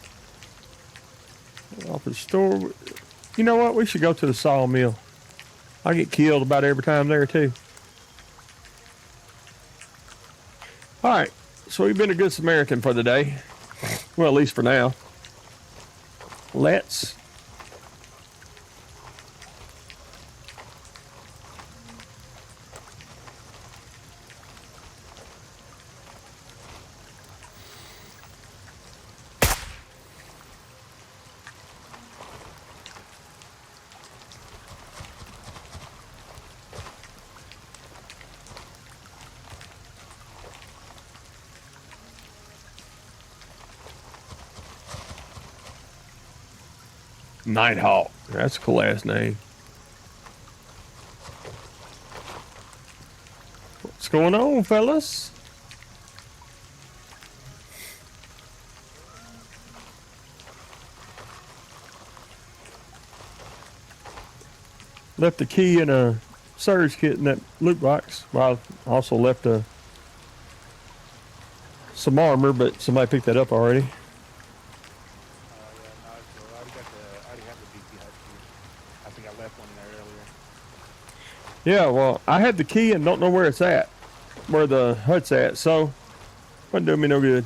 Off the store. You know what? We should go to the sawmill. I get killed about every time there too. All right, so we've been a good Samaritan for the day. Well, at least for now. Let's Nighthawk. That's a cool ass name. What's going on, fellas? Left the key in a surge kit in that loot box. Well, I also left some armor, but somebody picked that up already. Yeah, well, I had the key and don't know where it's at, where the hut's at, so wasn't doing me no good.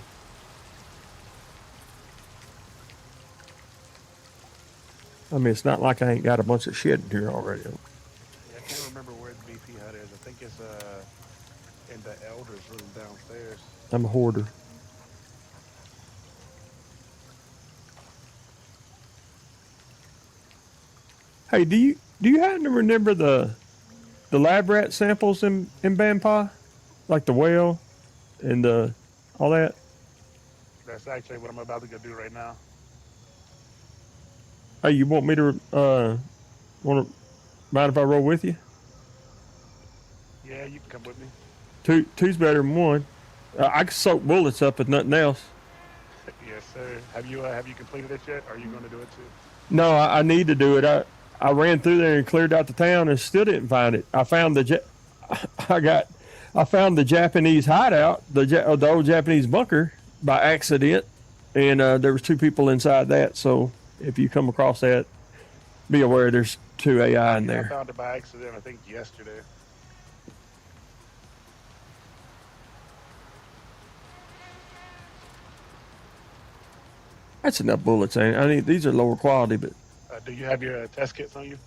I mean, it's not like I ain't got a bunch of shit in here already. Yeah, I can't remember where the BP hut is. I think it's in the elders room downstairs. I'm a hoarder. Hey, do you happen to remember the lab rat samples in Bandpa? Like the whale and all that? That's actually what I'm about to go do right now. Hey, you want me to mind if I roll with you? Yeah, you can come with me. Two's better than one. I can soak bullets up if nothing else. Yes, sir. Have you completed it yet? Or are you going to do it too? No, I need to do it. I ran through there and cleared out the town and still didn't find it. I found I found the Japanese hideout, the old Japanese bunker by accident, and there was two people inside that. So if you come across that, be aware there's 2 AI in I there. found it by accident, I think, yesterday. That's enough bullets, ain't it? I mean, these are lower quality, but Do you have your test kits on you?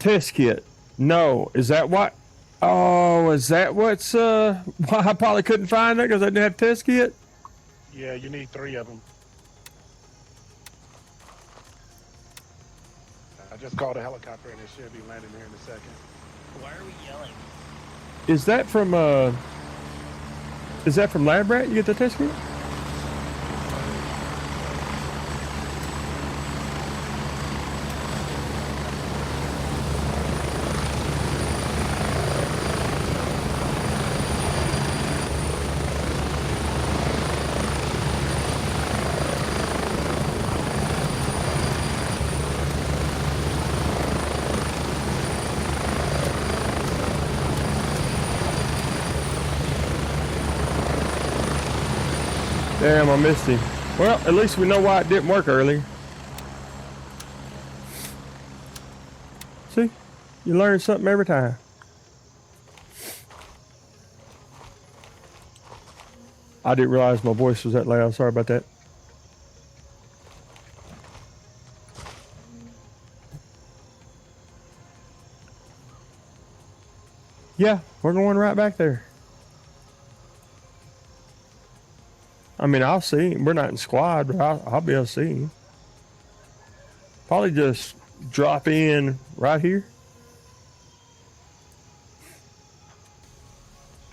test kit. No, is that what? Oh, is that what's why I probably couldn't find it because I didn't have test kit? Yeah, you need 3 of them. I just called a helicopter and it should be landing here in a second. Why are we yelling? Is that from Lab Rat? You get the test kit? Damn, I missed him. Well, at least we know why it didn't work earlier. See? You learn something every time. I didn't realize my voice was that loud. Sorry about that. Yeah, we're going right back there. I mean, I'll see him. We're not in squad, but I'll be able to see him. Probably just drop in right here.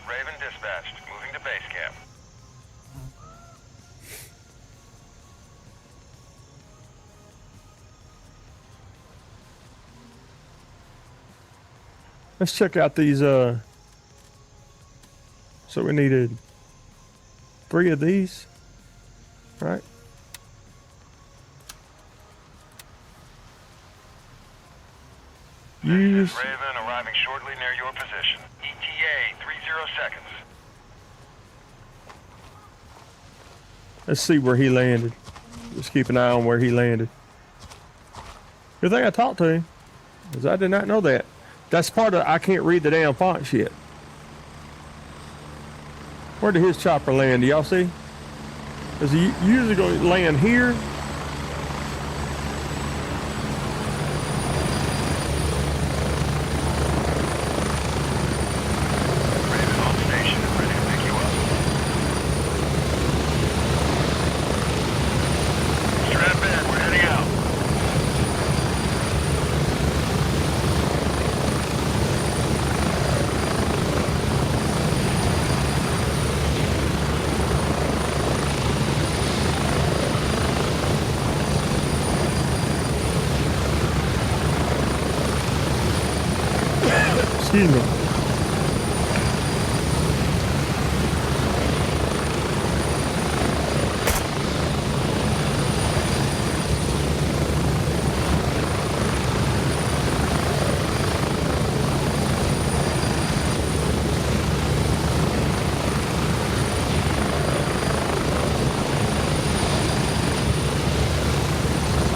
Raven dispatched. Moving to base camp. Let's check out these, so we needed 3 of these, right? Use. Raven arriving shortly near your position. ETA 30 seconds. Let's see where he landed. Just keep an eye on where he landed. Good thing I talked to him, because I did not know that. That's part of, I can't read the damn fonts yet. Where did his chopper land? Do y'all see? Does he usually go land here? Raven on station and ready to pick you up. Strap in. We're heading out. Excuse me.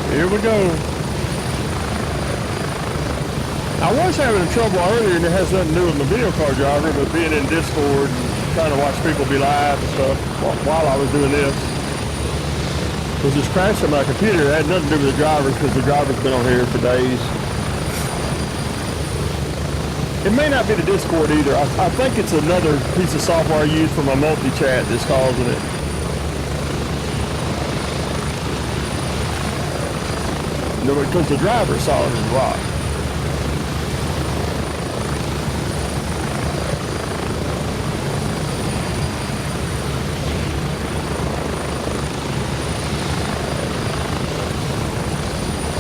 Here we go. I was having trouble earlier, and it has nothing to do with my video car driver, but being in Discord and trying to watch people be live and stuff while I was doing this. Was just crashing my computer. It had nothing to do with the drivers because the driver's been on here for days. It may not be the Discord either. I think it's another piece of software I use for my multi-chat that's causing it. No, because the driver saw it as rock.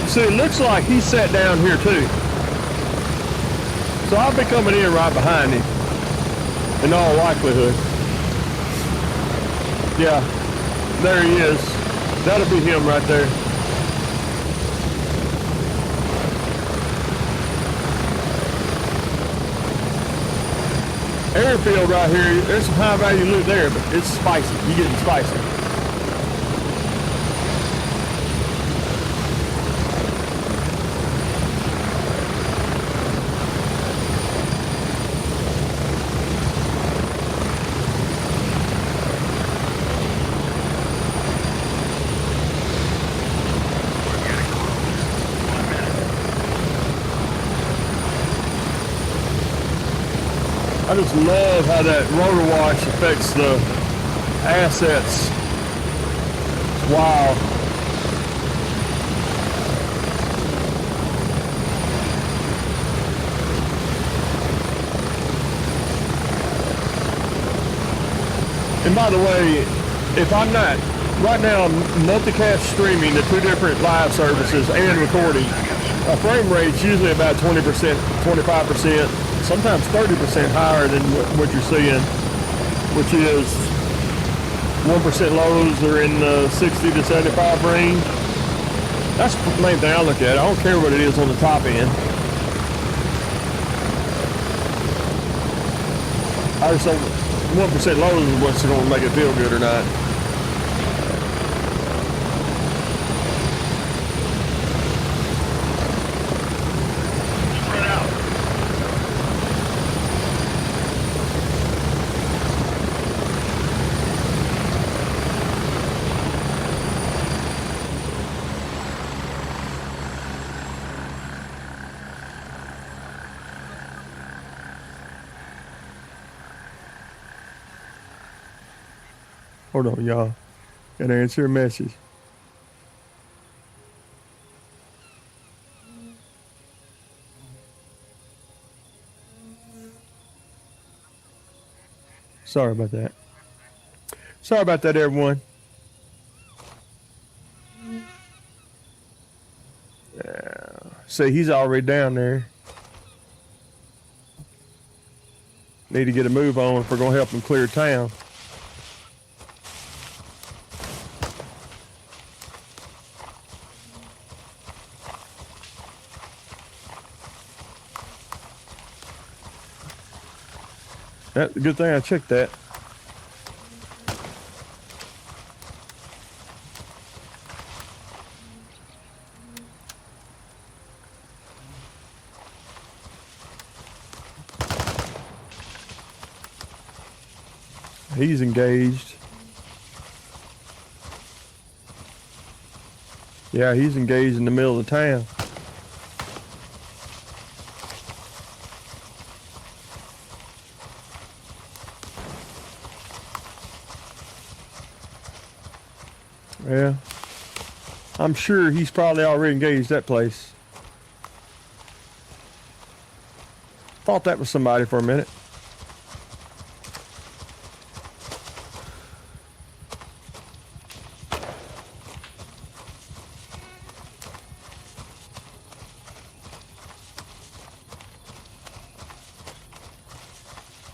See, it looks like he sat down here too. So I'll be coming in right behind him, in all likelihood. Yeah, there he is. That'll be him right there. Airfield right here, there's some high value loot there, but it's spicy. You getting spicy. I just love how that rotor wash affects the assets. It's wild. And by the way, if I'm not, right now I'm multicast streaming to 2 different live services and recording. A frame rate's usually about 20%, 25%. Sometimes 30% higher than what you're seeing, which is 1% lows are in the 60 to 75 range. That's the main thing I look at. I don't care what it is on the top end. I just don't, 1% lows is what's going to make it feel good or not. Hold on, y'all. Gotta answer a message. Sorry about that. Sorry about that, everyone. See, he's already down there. Need to get a move on if we're gonna help him clear town. That's a good thing I checked that. He's engaged. Yeah, he's engaged in the middle of the town. Yeah. I'm sure he's probably already engaged that place. Thought that was somebody for a minute.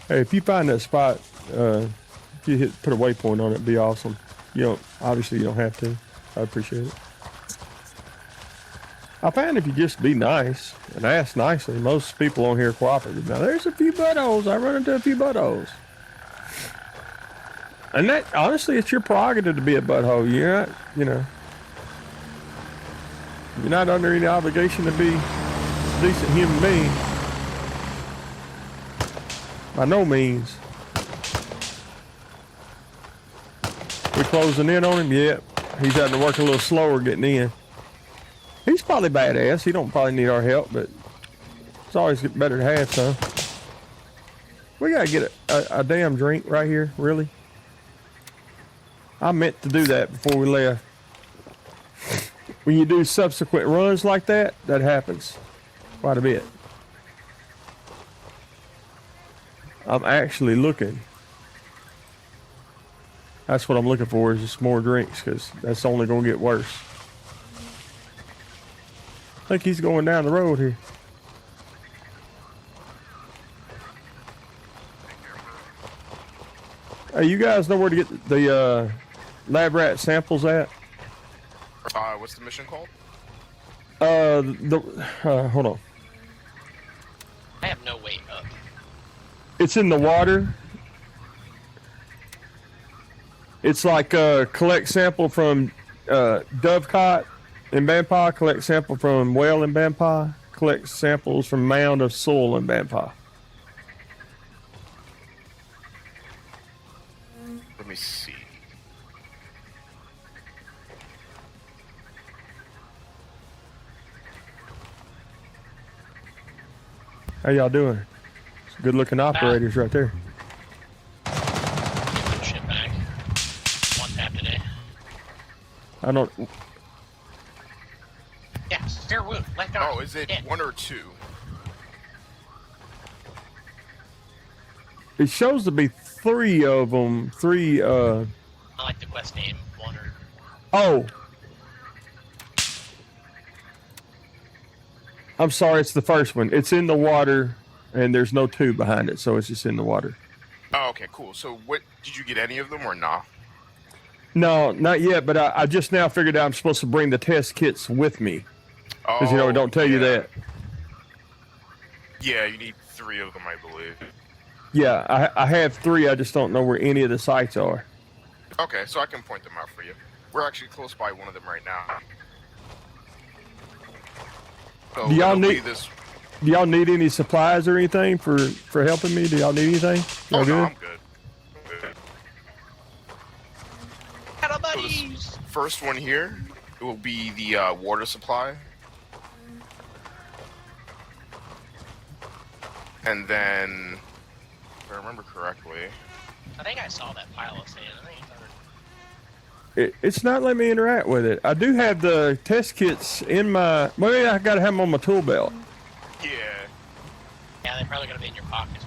Hey, if you find that spot, if you put a waypoint on it, it'd be awesome. You don't, obviously you don't have to. I appreciate it. I find if you just be nice and ask nicely, most people on here are cooperative. Now there's a few buttholes. I run into a few buttholes. And that, honestly, it's your prerogative to be a butthole. You're not, you know, you're not under any obligation to be a decent human being. By no means. We closing in on him? Yep. He's having to work a little slower getting in. He's probably badass. He don't probably need our help, but it's always better to have some. We gotta get a damn drink right here, really. I meant to do that before we left. When you do subsequent runs like that, that happens quite a bit. I'm actually looking. That's what I'm looking for, is just more drinks, because that's only going to get worse. I think he's going down the road here. Hey, you guys know where to get the lab rat samples at? What's the mission called? Hold on. I have no way up. It's in the water. It's like collect sample from dovecot in Banpa, collect sample from well in Banpa, collect samples from mound of soil in Banpa. Let me see. How y'all doing? Good looking operators right there. Shit back. One tap today. I don't. Yeah, fair wound. Left arm. Oh, is it Hit. 1 or 2? It shows to be 3 of them. 3. I like the quest name. One or. Oh. I'm sorry, it's the first one. It's in the water, and there's no tube behind it, so it's just in the water. Oh, okay, cool. So, what did you get any of them or nah? No, not yet, but I just now figured out I'm supposed to bring the test kits with me. Because, Oh, it don't tell you that. Yeah, you need 3 of them, I believe. Yeah, I have 3. I just don't know where any of the sites are. Okay, so I can point them out for you. We're actually close by one of them right now. So Do y'all it'll be need- this? Do y'all need any supplies or anything for helping me? Do y'all need anything? Y'all Oh, good? no, I'm good. Good. Hello, So this buddies! first one here, it will be the water supply. And then, if I remember correctly, I think I saw that pile of sand. I think it's under. It's not letting me interact with it. I do have the test kits in my. Well, I got to have them on my tool belt. yeah, Yeah, they're probably gonna be in your pockets.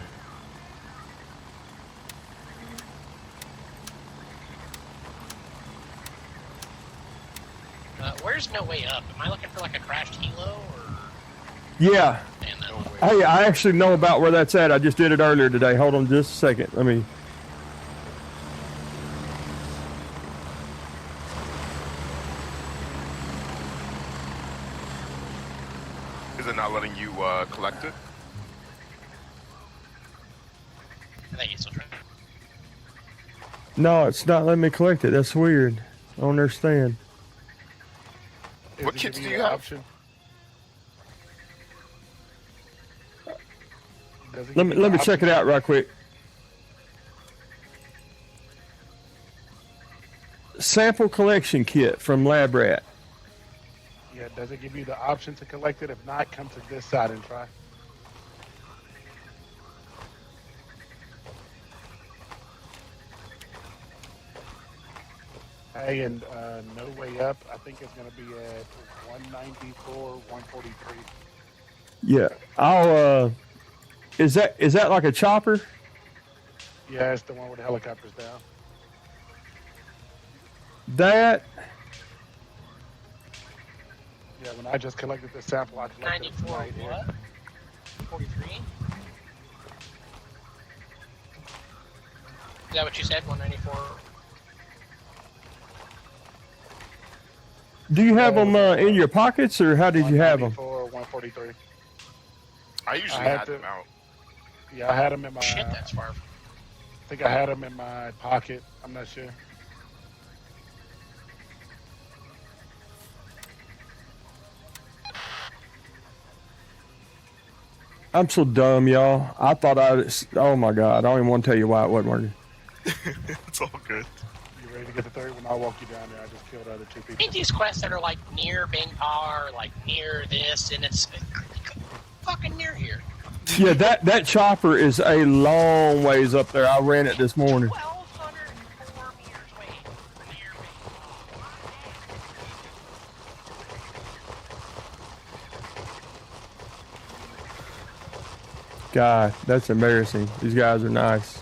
Where's no way up? Am I looking for like a crashed helo or? Yeah. Man, that Hey, I actually know about where that's at. I just did it earlier today. Hold on just a second. Let me. is it not letting you collect it? I think it's still trying. No, it's not letting me collect it. That's weird. I don't understand. What Does it kits give do you you an have? option? Does it Let give me you let the me check it out right quick. Sample collection kit from Lab Rat. Yeah, does it give you the option to collect it? If not, come to this side and try. Hey, and no way up. I think it's going to be at 194, 143. Yeah, I'll. Is that like a chopper? Yeah, it's the one with the helicopters down. That Yeah, when I just collected this sample, I collected it 94 right here. what? 43? Is that what you said? 194? do you have them in your pockets, or how did you have them? 194, 143. I usually I had had to- them out. Yeah, I had them in my. Shit, that's far. I think I had them in my pocket. I'm not sure. I'm so dumb, y'all. I thought oh my god, I don't even want to tell you why it wasn't working. It's all good. You ready to get the third one? I'll walk you down there. I just killed the other 2 I people. think these quests that are like near Bangpar, like near this, and it's fucking near here. Yeah, that chopper is a long ways up there. I ran it this morning. 1,204 meters away from near Bangpar. God, that's embarrassing. These guys are nice.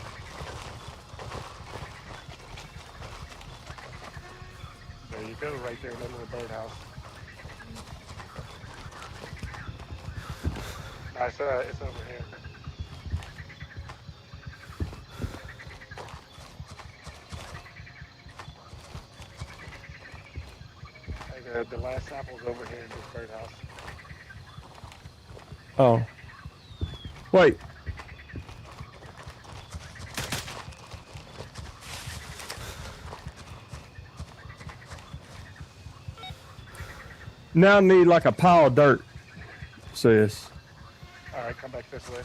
There you go, right there in that little birdhouse. Nice, it's over here. Hey, the last sample's over here in this birdhouse. Oh, wait. Now I need like a pile of dirt, sis. All right, come back this way.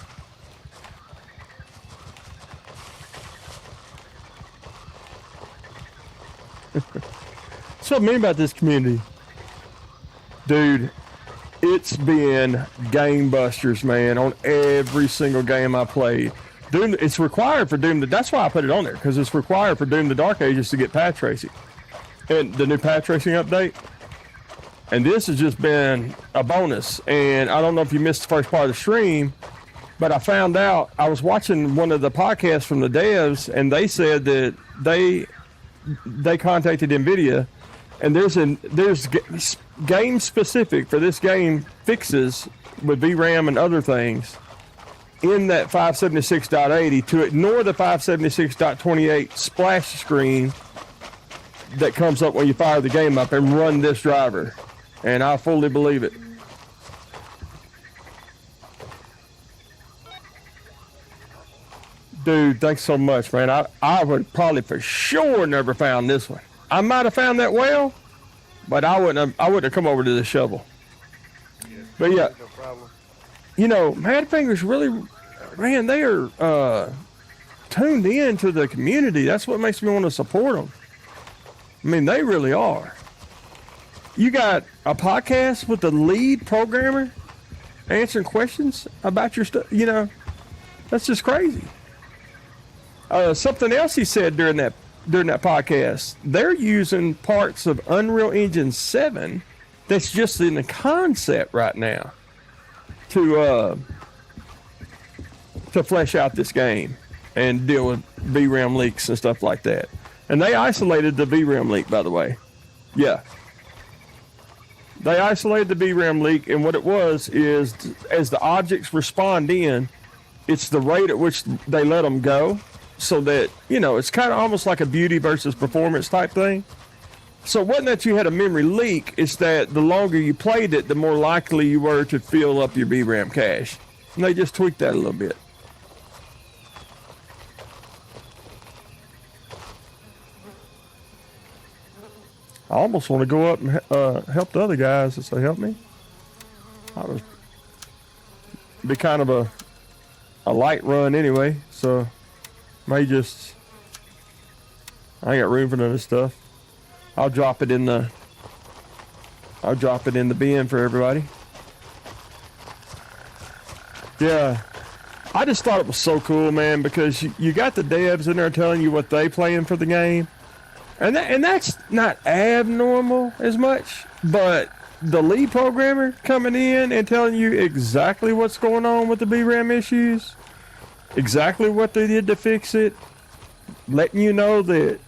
That's what I mean about this community. Dude, it's been game busters, man, on every single game I played. Doom, it's required for Doom. That's why I put it on there, because it's required for Doom the Dark Ages to get patch racing. And the new patch racing update. And this has just been a bonus. And I don't know if you missed the first part of the stream, but I found out, I was watching one of the podcasts from the devs, and they said that they contacted Nvidia, and there's game specific for this game fixes with VRAM and other things in that 576.80 to ignore the 576.28 splash screen that comes up when you fire the game up and run this driver. And I fully believe it. Dude, thanks so much, man. I would probably for sure never found this one. I might have found that well, but I wouldn't have come over to the shovel. But yeah, No problem. you know, Madfinger's really, man, they are tuned in to the community. That's what makes me want to support them. I mean, they really are. You got a podcast with the lead programmer answering questions about your stuff. You know, that's just crazy. Something else he said during that podcast, they're using parts of Unreal Engine 7 that's just in the concept right now to flesh out this game and deal with VRAM leaks and stuff like that. And they isolated the VRAM leak, by the way. Yeah. They isolated the VRAM leak, and what it was is, as the objects respond in, it's the rate at which they let them go, so that, you know, it's kind of almost like a beauty versus performance type thing. So it wasn't that you had a memory leak, it's that the longer you played it, the more likely you were to fill up your VRAM cache. And they just tweaked that a little bit. I almost want to go up and help the other guys if they help me. I was be kind of a light run anyway, so may just, I ain't got room for none of this stuff. I'll drop it in the bin for everybody. Yeah, I just thought it was so cool, man, because you got the devs in there telling you what they playing for the game. And that's not abnormal as much, but the lead programmer coming in and telling you exactly what's going on with the VRAM issues, exactly what they did to fix it, letting you know that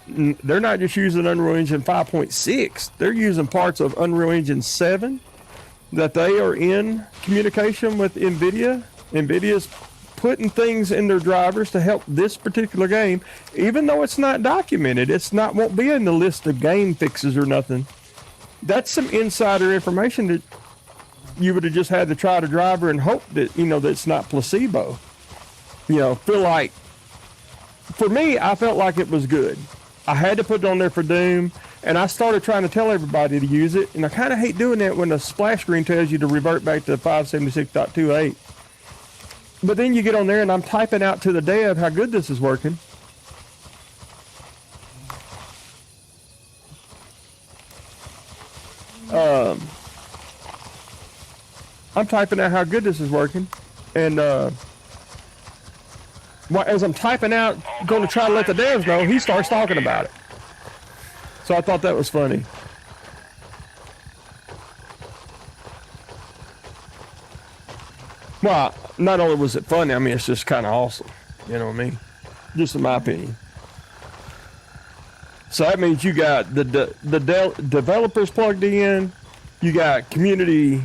they're not just using Unreal Engine 5.6, they're using parts of Unreal Engine 7, that they are in communication with Nvidia. Nvidia's putting things in their drivers to help this particular game, even though it's not documented. Won't be in the list of game fixes or nothing. That's some insider information that you would have just had to try the driver and hope that, you know, that it's not placebo. You know, feel like, for me, I felt like it was good. I had to put it on there for Doom, and I started trying to tell everybody to use it, and I kind of hate doing that when the splash screen tells you to revert back to 576.28. But then you get on there and I'm typing out to the dev how good this is working. I'm typing out how good this is working. And as I'm typing out, going to try to let the devs know, he starts talking about it. So I thought that was funny. Well, not only was it funny, I mean, it's just kind of awesome. You know what I mean? Just in my opinion. So that means you got the developers plugged in, you got community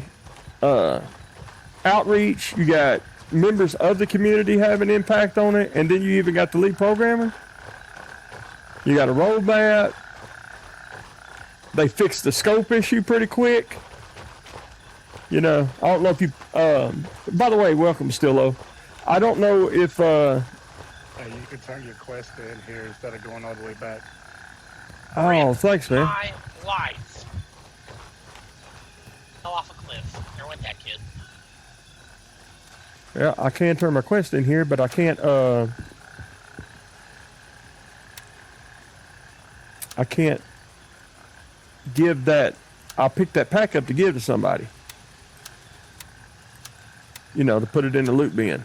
outreach, you got members of the community having impact on it, and then you even got the lead programmer. You got a roadmap. They fixed the scope issue pretty quick. You know, I don't know if you, by the way, welcome, Stillo. I don't know if, Hey, you can turn your quest in here instead of going all the way back. oh, thanks, man. My life. Fell off a cliff. There went that kid. Yeah, I can turn my quest in here, but I can't give that. I'll pick that pack up to give to somebody. You know, to put it in the loot bin.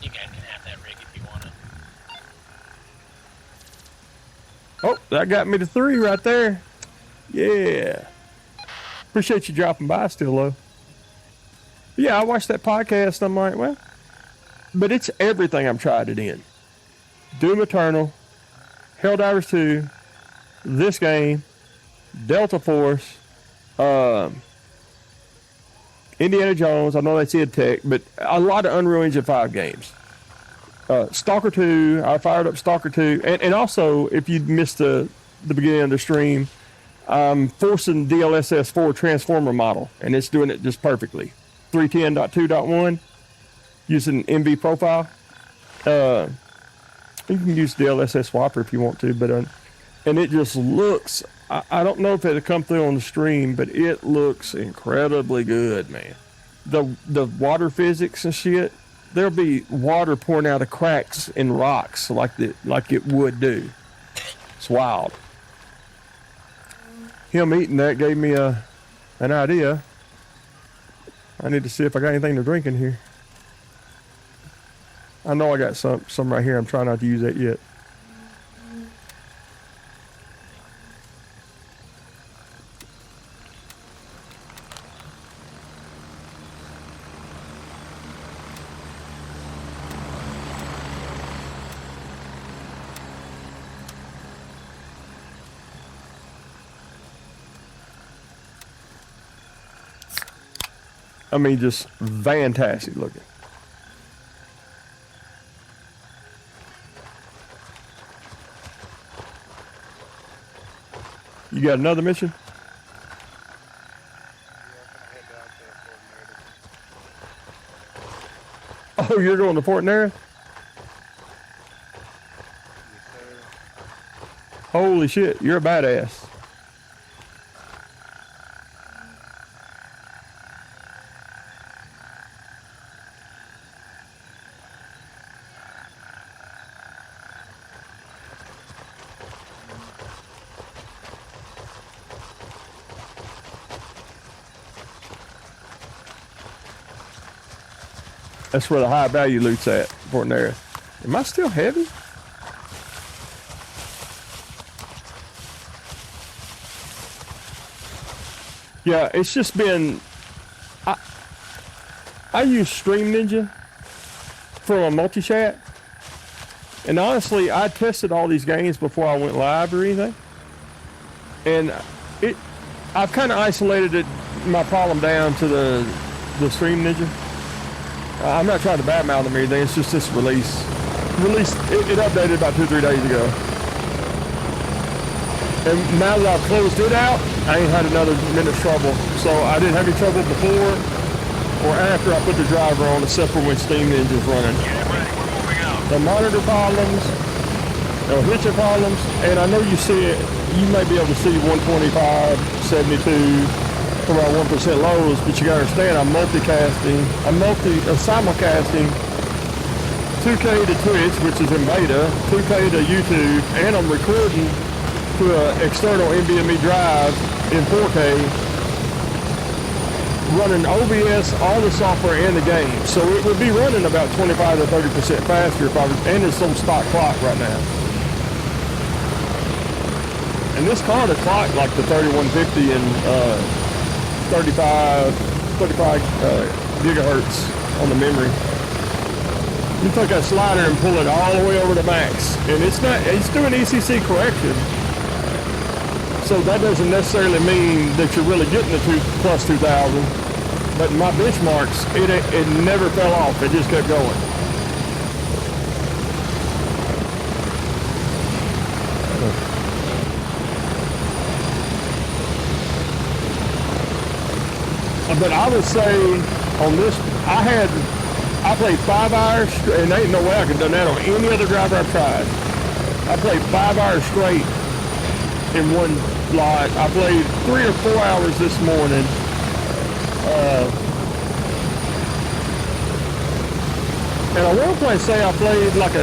You guys can have that rig if you want it. Oh, that got me to 3 right there. Yeah. Appreciate you dropping by still, though. Yeah, I watched that podcast. I'm like, well, but it's everything I'm tried it in. Doom Eternal, Helldivers 2, this game, Delta Force, Indiana Jones. I know that's id Tech, but a lot of Unreal Engine 5 games. Stalker 2, I fired up Stalker 2, and also, if you missed the beginning of the stream, I'm forcing DLSS 4 transformer model, and it's doing it just perfectly. 310.2.1, using MV profile. You can use DLSS swapper if you want to, but and it just looks. I don't know if it'll come through on the stream, but it looks incredibly good, man. The water physics and shit. There'll be water pouring out of cracks in rocks like it would do. It's wild. Him eating that gave me an idea. I need to see if I got anything to drink in here. I know I got some right here. I'm trying not to use that yet. I mean, just fantastic looking. You got another mission? Oh, you're going to Fort Nara? Holy shit, you're a badass. That's where the high value loot's at, Fort Nara. Am I still heavy? Yeah, it's just been. I use Stream Ninja for a multi-chat, and honestly, I tested all these games before I went live or anything, and I've kind of isolated my problem down to the Stream Ninja. I'm not trying to badmouth them or anything. It's just this release. It updated about 2 or 3 days ago. And now that I've closed it out, I ain't had another minute's trouble. So I didn't have any trouble before or after I put the driver on, except for when Steam Ninja's running. Get ready, we're moving out. The monitor problems, the hitching problems, and I know you see it. You may be able to see 125, 72. Around 1% lows, but you gotta understand I'm multicasting, simulcasting 2K to Twitch, which is in beta, 2K to YouTube, and I'm recording to an external NVMe drive in 4K, running OBS, all the software and the game. So it would be running about 25 to 30% faster if I was, and it's on stock clock right now. And this car, the clock like the 3150 and 35 gigahertz on the memory. You take that slider and pull it all the way over to max, and it's doing ECC correction. So that doesn't necessarily mean that you're really getting the plus 2000. But my benchmarks, it never fell off. It just kept going. But I would say on this, I played 5 hours, and there ain't no way I could have done that on any other driver I've tried. I played 5 hours straight in one lot. I played 3 or 4 hours this morning. And I want to say I played like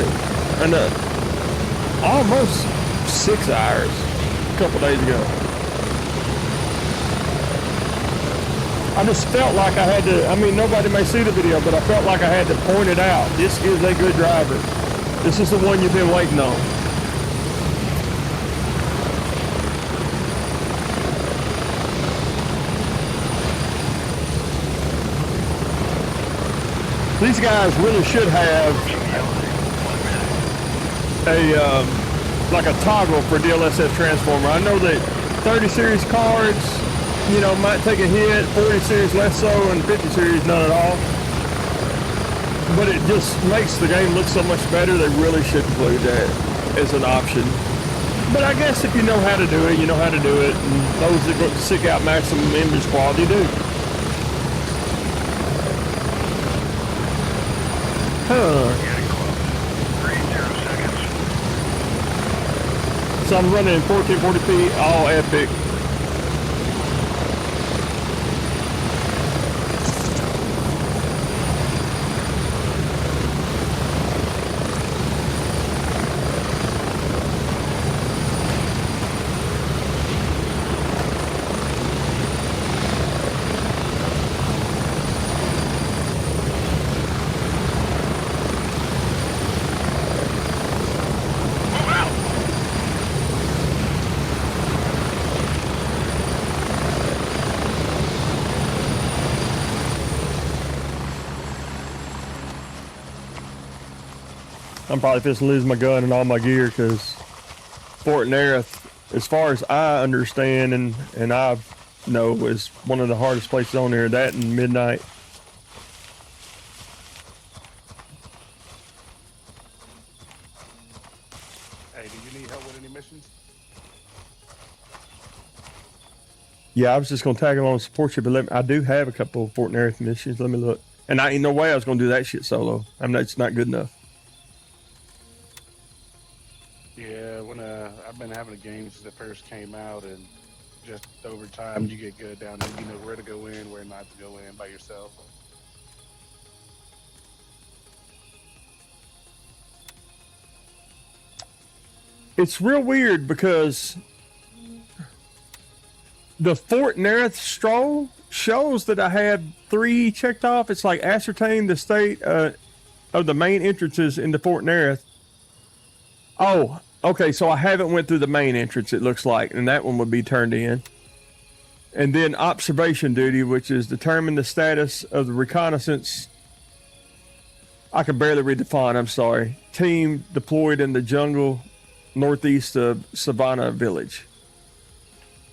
almost 6 hours a couple days ago. I just felt like I had to, I mean, nobody may see the video, but I felt like I had to point it out. This is a good driver. This is the one you've been waiting on. These guys really should have like a toggle for DLSS transformer. I know that 30 series cards, you know, might take a hit, 40 series less so, and 50 series none at all. But it just makes the game look so much better. They really should include that as an option. But I guess if you know how to do it, you know how to do it. And those that go seek out maximum image quality do. Getting close. 30 seconds. So I'm running in 1440p, all epic. I'm probably just losing my gun and all my gear because Fort Nerith, as far as I understand and I know, is one of the hardest places on there. That and Midnight. Hey, do you need help with any missions? Yeah, I was just gonna tag along and support you, but I do have a couple of Fort Nerith missions. Let me look. And I ain't no way I was gonna do that shit solo. It's not good enough. Yeah, when I've been having a game since it first came out, and just over time you get good down there. You know where to go in, where not to go in by yourself. It's real weird because the Fort Nerith stroll shows that I had 3 checked off. It's like ascertain the state of the main entrances into Fort Nerith. Oh, okay, so I haven't went through the main entrance, it looks like, and that one would be turned in. And then observation duty, which is determine the status of the reconnaissance. I can barely read the font, I'm sorry. Team deployed in the jungle northeast of Savannah Village.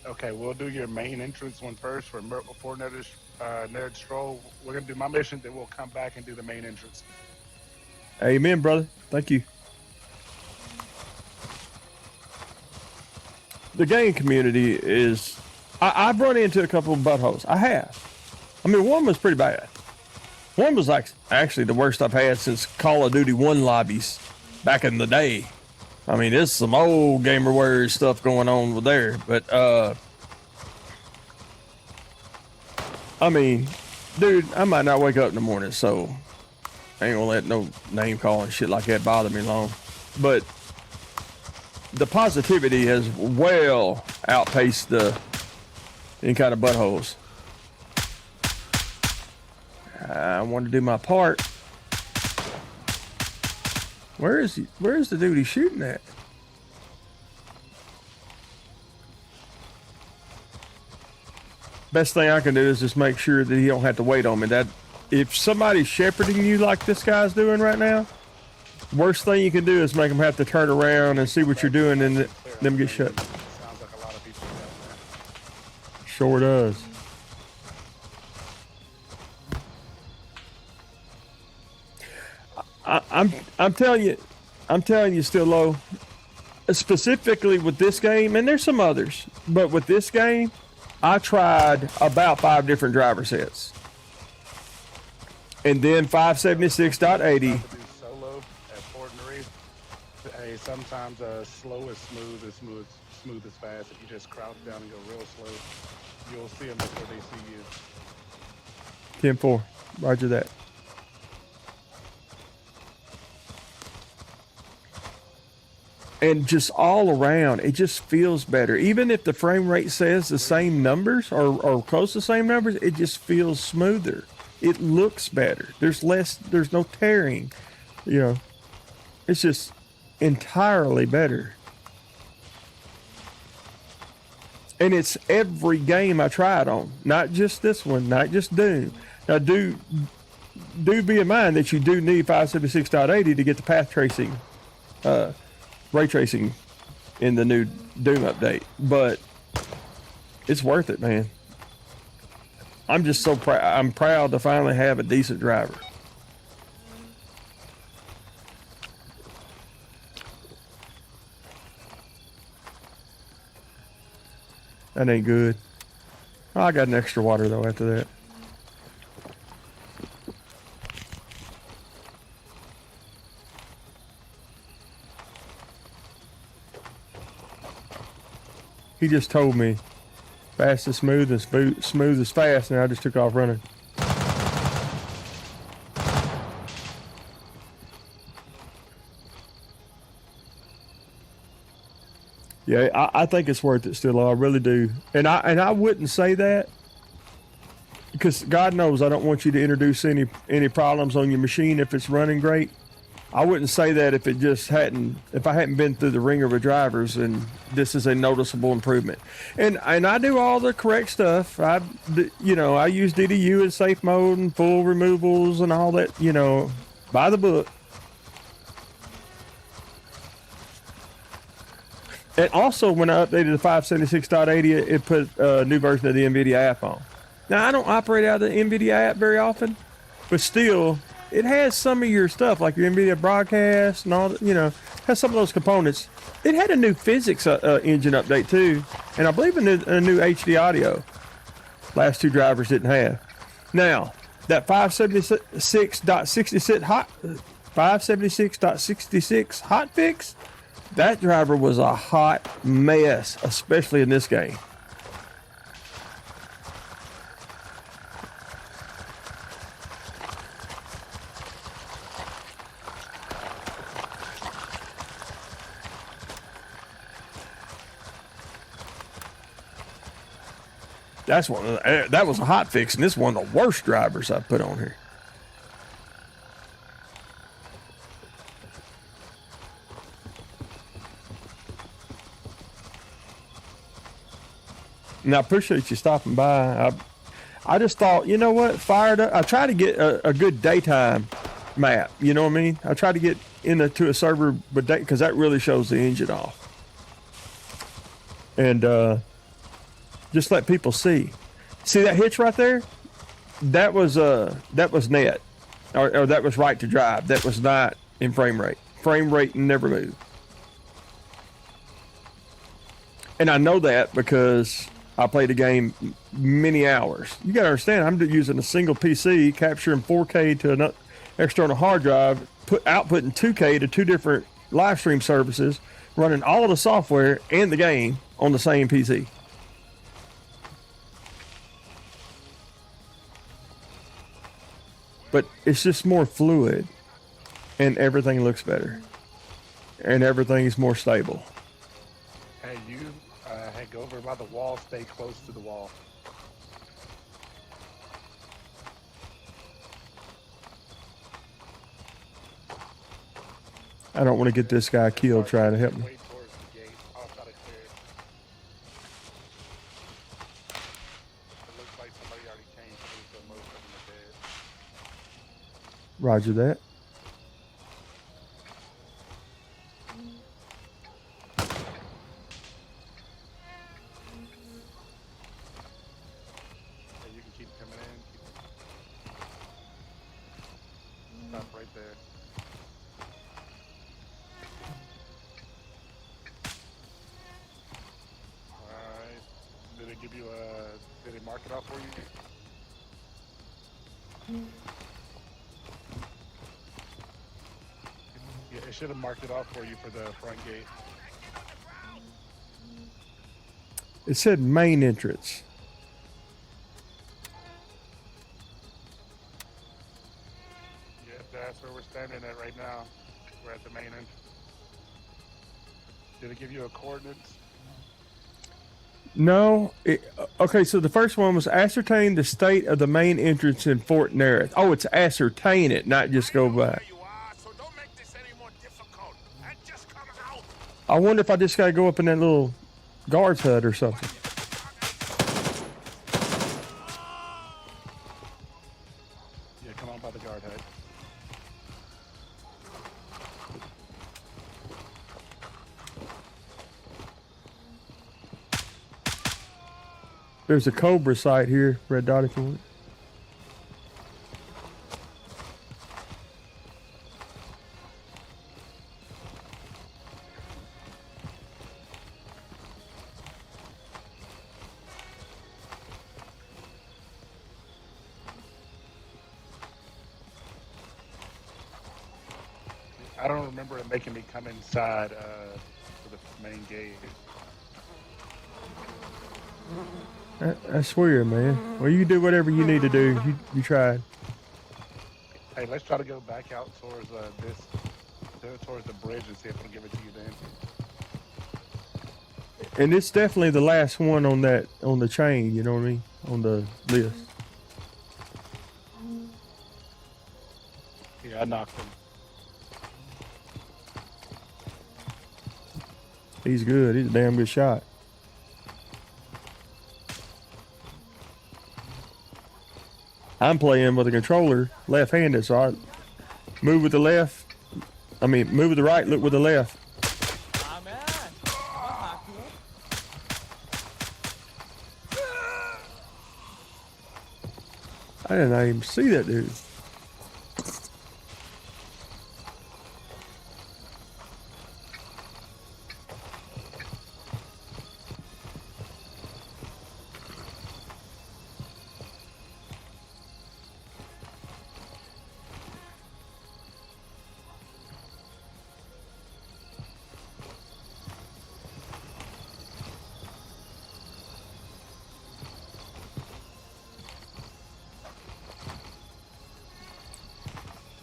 Okay, we'll do your main entrance one first for Nerd Stroll. We're gonna do my mission, then we'll come back and do the main entrance. Amen, brother. Thank you. The game community is... I've run into a couple of buttholes. I have. I mean, one was pretty bad. One was like actually the worst I've had since Call of Duty 1 lobbies back in the day. I mean, there's some old GamerWare stuff going on with there. But, I mean, dude, I might not wake up in the morning, so I ain't gonna let no name call and shit like that bother me long. But the positivity has well outpaced any kind of buttholes. I want to do my part. Where is he? Where's the dude he's shooting at? Best thing I can do is just make sure that he don't have to wait on me. That if somebody's shepherding you like this guy's doing right now, worst thing you can do is make them have to turn around and see what you're doing and them get shut. Sounds like a lot of people down there. Sure does. I'm telling you still low, specifically with this game, and there's some others, but with this game, I tried about 5 different driver sets. And then 576.80. To do solo at Fort and Reef. Hey, sometimes slow is smooth as smooth as fast. If you just crouch down and go real slow, you'll see them before they see you. 10-4. Roger that. And just all around, it just feels better. Even if the frame rate says the same numbers or close to the same numbers, it just feels smoother. It looks better. There's no tearing. You know, it's just entirely better. And it's every game I tried on, not just this one, not just Doom. Now, do be in mind that you do need 576.80 to get the path tracing, ray tracing in the new Doom update. But it's worth it, man. I'm just so proud. I'm proud to finally have a decent driver. That ain't good. Oh, I got an extra water though after that. He just told me fast is smooth and smooth is fast, and I just took off running. Yeah, I think it's worth it still. I really do. And I wouldn't say that because God knows I don't want you to introduce any problems on your machine if it's running great. I wouldn't say that if I hadn't been through the ringer with drivers, and this is a noticeable improvement. And I do all the correct stuff. I use DDU in safe mode and full removals and all that, by the book. And also, when I updated the 576.80, it put a new version of the Nvidia app on. Now, I don't operate out of the Nvidia app very often, but still, it has some of your stuff, like your Nvidia broadcast and all that, has some of those components. It had a new physics engine update, too, and I believe a new HD audio. Last two drivers didn't have. Now, that 576.66 hot fix, that driver was a hot mess, especially in this game. That was a hot fix, and this is one of the worst drivers I've put on here. And I appreciate you stopping by. I just thought, you know what, fired up. I try to get a good daytime map. You know what I mean? I try to get into a server because that really shows the engine off. And just let people see. See that hitch right there? That was net, or that was right to drive. That was not in frame rate. Frame rate never moved. And I know that because I played the game many hours. You gotta understand, I'm using a single PC, capturing 4K to an external hard drive, outputting 2K to two different live stream services, running all of the software and the game on the same PC. But it's just more fluid, and everything looks better, and everything is more stable. Hey, go over by the wall, stay close to the wall. I don't want to get this guy killed trying to help me. Way towards the gate. I'll try to clear it. It looks like somebody already came through, so most of them are dead. Roger that. You can keep coming in. Stop right there. Alright. Did it give you a mark it off for you? Yeah, it should have marked it off for you for the front gate. It said main entrance. Yeah, that's where we're standing at right now. We're at the main entrance. Did it give you a coordinates? No. Okay, so the first one was ascertain the state of the main entrance in Fort Nerith. Oh, it's ascertain it, not just go by. I wonder if I just got to go up in that little guard's hut or something. Yeah, come on by the guard hut. There's a Cobra site here, red dot if you want. I don't remember it making me come inside for the main gate. That's weird, man. Well, you do whatever you need to do. You tried. Hey, let's try to go back out towards towards the bridge and see if I can give it to you then. And it's definitely the last one on the chain, you know what I mean? On the list. Yeah, I knocked him. He's good. He's a damn good shot. I'm playing with a controller, left-handed, so I move with the left. I mean, move with the right, look with the left. I didn't even see that dude.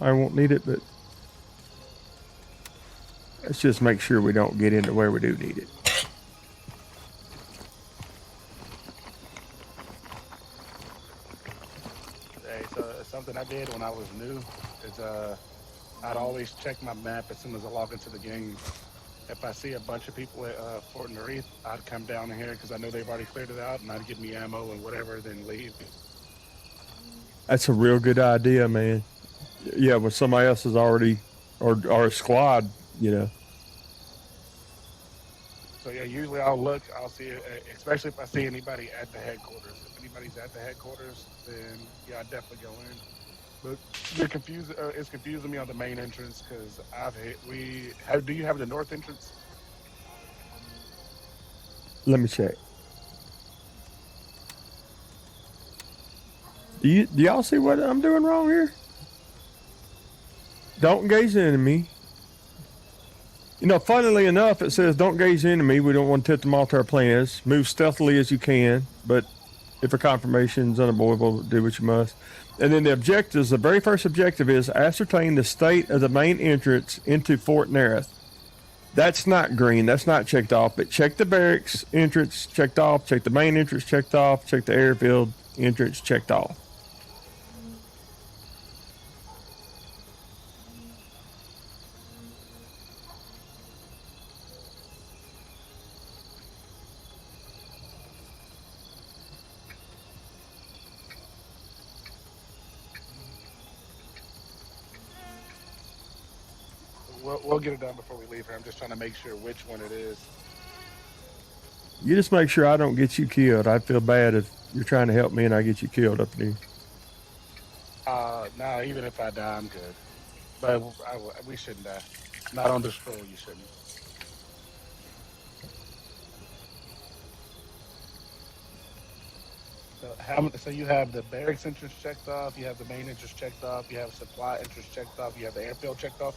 I won't need it, but let's just make sure we don't get into where we do need it. Hey, so something I did when I was new is I'd always check my map as soon as I log into the game. If I see a bunch of people at Fort Nerith, I'd come down here because I know they've already cleared it out, and I'd give me ammo and whatever, then leave. That's a real good idea, man. Yeah, when somebody else is already, or a squad, you know. So yeah, usually I'll look, I'll see, especially if I see anybody at the headquarters. If anybody's at the headquarters, then yeah, I definitely go in. But it's confusing me on the main entrance because do you have the north entrance? Let me check. Do y'all see what I'm doing wrong here? Don't engage the enemy. You know, funnily enough, it says don't engage the enemy. We don't want to tip them off to our plans. Move stealthily as you can, but if a confirmation is unavoidable, do what you must. And then the objectives, the very first objective is ascertain the state of the main entrance into Fort Nerith. That's not green. That's not checked off. But check the barracks entrance, checked off. Check the main entrance, checked off. Check the airfield entrance, checked off. We'll get it done before we leave here. I'm just trying to make sure which one it is. You just make sure I don't get you killed. I'd feel bad if you're trying to help me and I get you killed up there. No, even if I die, I'm good. But we shouldn't die. Not on this stroll, you shouldn't. So you have the barracks entrance checked off, you have the main entrance checked off, you have supply entrance checked off, you have the airfield checked off.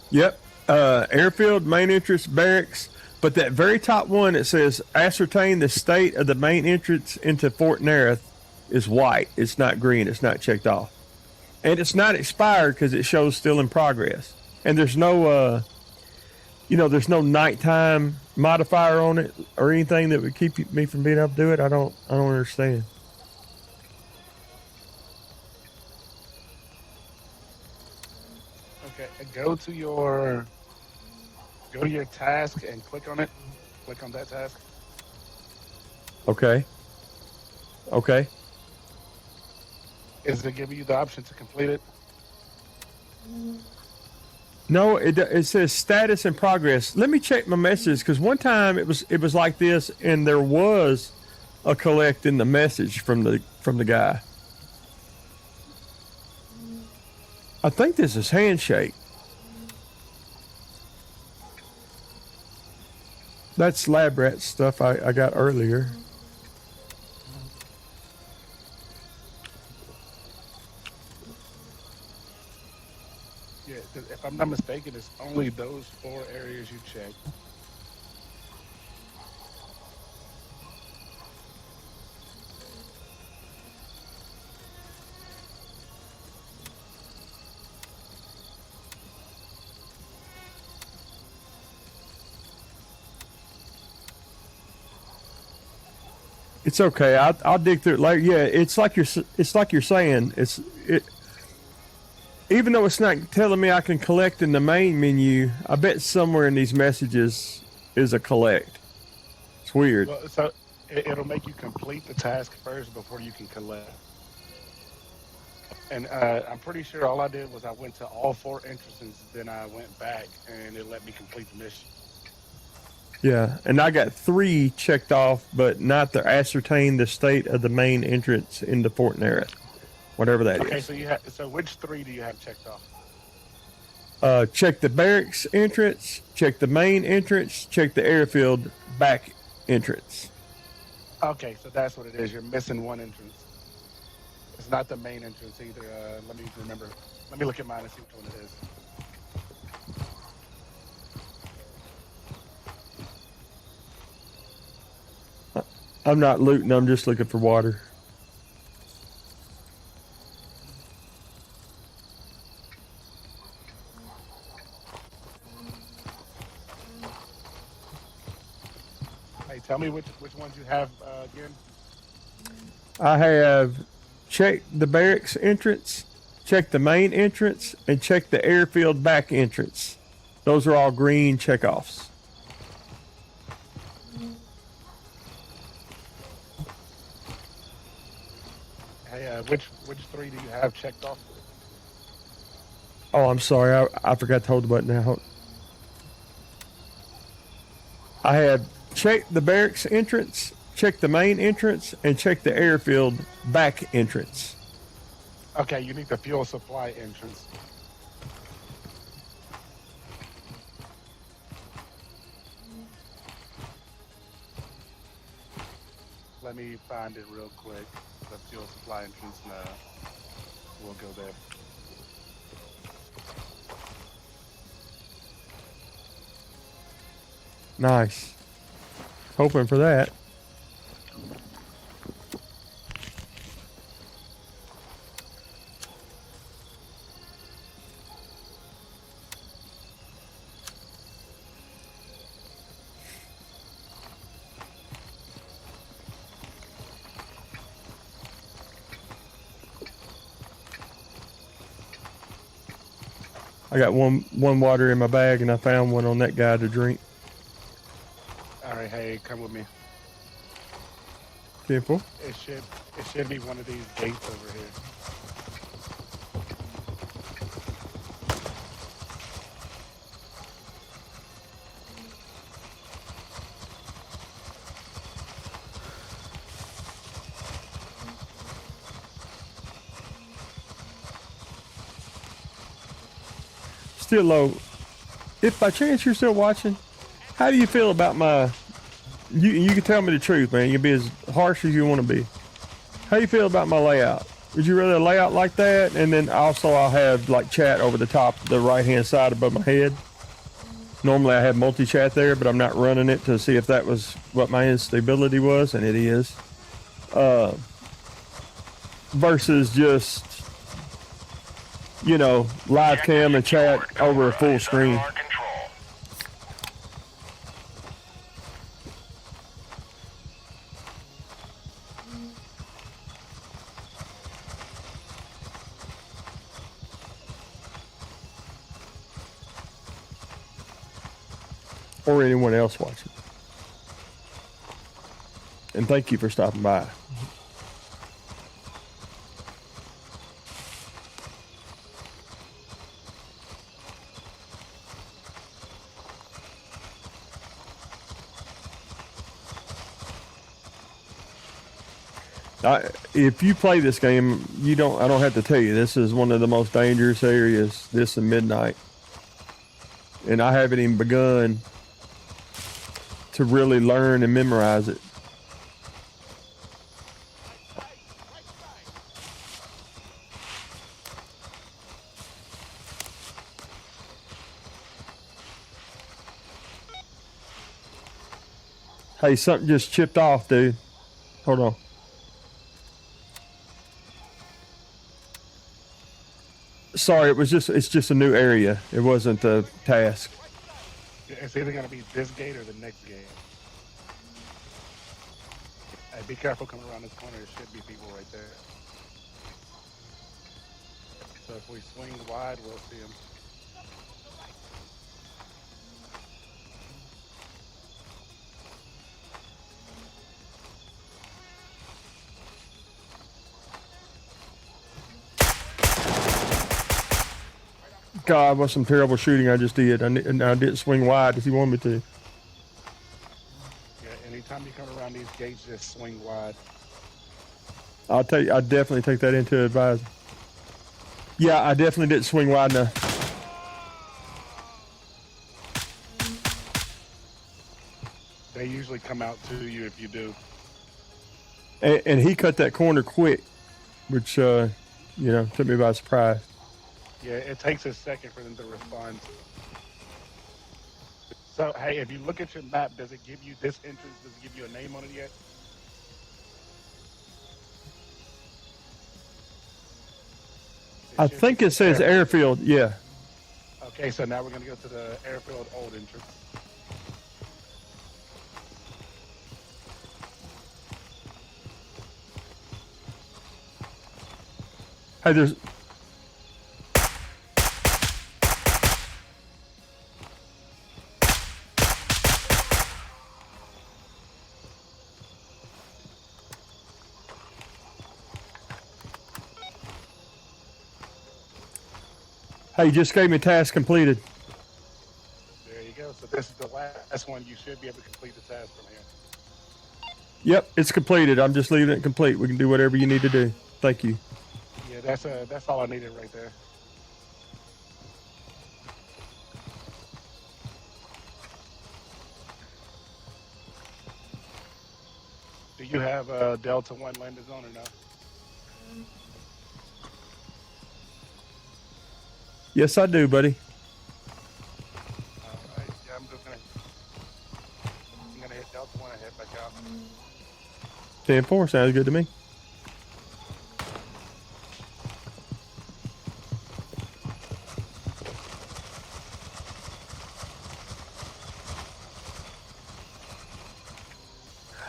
Yep. Airfield, main entrance, barracks. But that very top one, it says ascertain the state of the main entrance into Fort Nerith is white. It's not green. It's not checked off. And it's not expired because it shows still in progress. And there's no, there's no nighttime modifier on it or anything that would keep me from being able to do it. I don't understand. Okay, go to your task and click on it. Click on that task. Okay. Okay. Is it giving you the option to complete it? No, it says status in progress. Let me check my messages because one time it was like this, and there was a collect in the message from the guy. I think this is handshake. That's lab rat stuff I got earlier. Yeah, if I'm not mistaken, it's only those 4 areas you check. It's okay. I'll dig through it later. Yeah, it's like you're saying. Even though it's not telling me I can collect in the main menu, I bet somewhere in these messages is a collect. It's weird. Well, so it'll make you complete the task first before you can collect. And I'm pretty sure all I did was I went to all 4 entrances, then I went back and it let me complete the mission. Yeah, and I got 3 checked off, but not to ascertain the state of the main entrance into Fort Nerith, whatever that Okay, is. so which 3 do you have checked off? Check the barracks entrance, check the main entrance, check the airfield back entrance. Okay, so that's what it is. You're missing 1 entrance. It's not the main entrance either. Let me remember. Let me look at mine and see which one it is. I'm not looting, I'm just looking for water. Hey, tell me which ones you have again. I have checked the barracks entrance, checked the main entrance, and checked the airfield back entrance. Those are all green checkoffs. Hey, which 3 do you have checked off? Oh, I'm sorry. I forgot to hold the button out. I have checked the barracks entrance, checked the main entrance, and checked the airfield back entrance. Okay, you need the fuel supply entrance. Let me find it real quick. The fuel supply entrance now. We'll go there. Nice. Hoping for that. I got one water in my bag, and I found one on that guy to drink. All right, hey, come with me. Simple. It should be one of these gates over here. Still low. If by chance you're still watching, how do you feel about my? You can tell me the truth, man. You'll be as harsh as you want to be. How you feel about my layout? Would you rather a layout like that? And then also I'll have like chat over the top, the right-hand side above my head. Normally I have multi-chat there, but I'm not running it to see if that was what my instability was, and it is. Versus just, you know, live cam and chat over a full screen. Our control. Or anyone else watching. And thank you for stopping by. If you play this game, I don't have to tell you, this is one of the most dangerous areas, this and midnight. And I haven't even begun to really learn and memorize it. Hey, something just chipped off, dude. Hold on. Sorry, it's just a new area. It wasn't a task. It's either gonna be this gate or the next gate. Hey, be careful coming around this corner. There should be people right there. So if we swing wide, we'll see them. God, what some terrible shooting I just did. I didn't swing wide as he wanted me to. Yeah, anytime you come around these gates, just swing wide. I definitely take that into advisement. Yeah, I definitely didn't swing wide enough. They usually come out to you if you do. And he cut that corner quick, which, you know, took me by surprise. Yeah, it takes a second for them to respond. So, hey, if you look at your map, does it give you this entrance? Does it give you a name on it yet? I think it says airfield, yeah. Okay, so now we're going to go to the airfield old entrance. Hey, there's... Hey, you just gave me task completed. There you go. So this is the last one. You should be able to complete the task from here. Yep, it's completed. I'm just leaving it complete. We can do whatever you need to do. Thank you. Yeah, that's all I needed right there. Do you have a Delta 1 landing zone or no? Yes, I do, buddy. Alright, yeah, I'm gonna hit Delta 1 and head back out. 10-4 sounds good to me.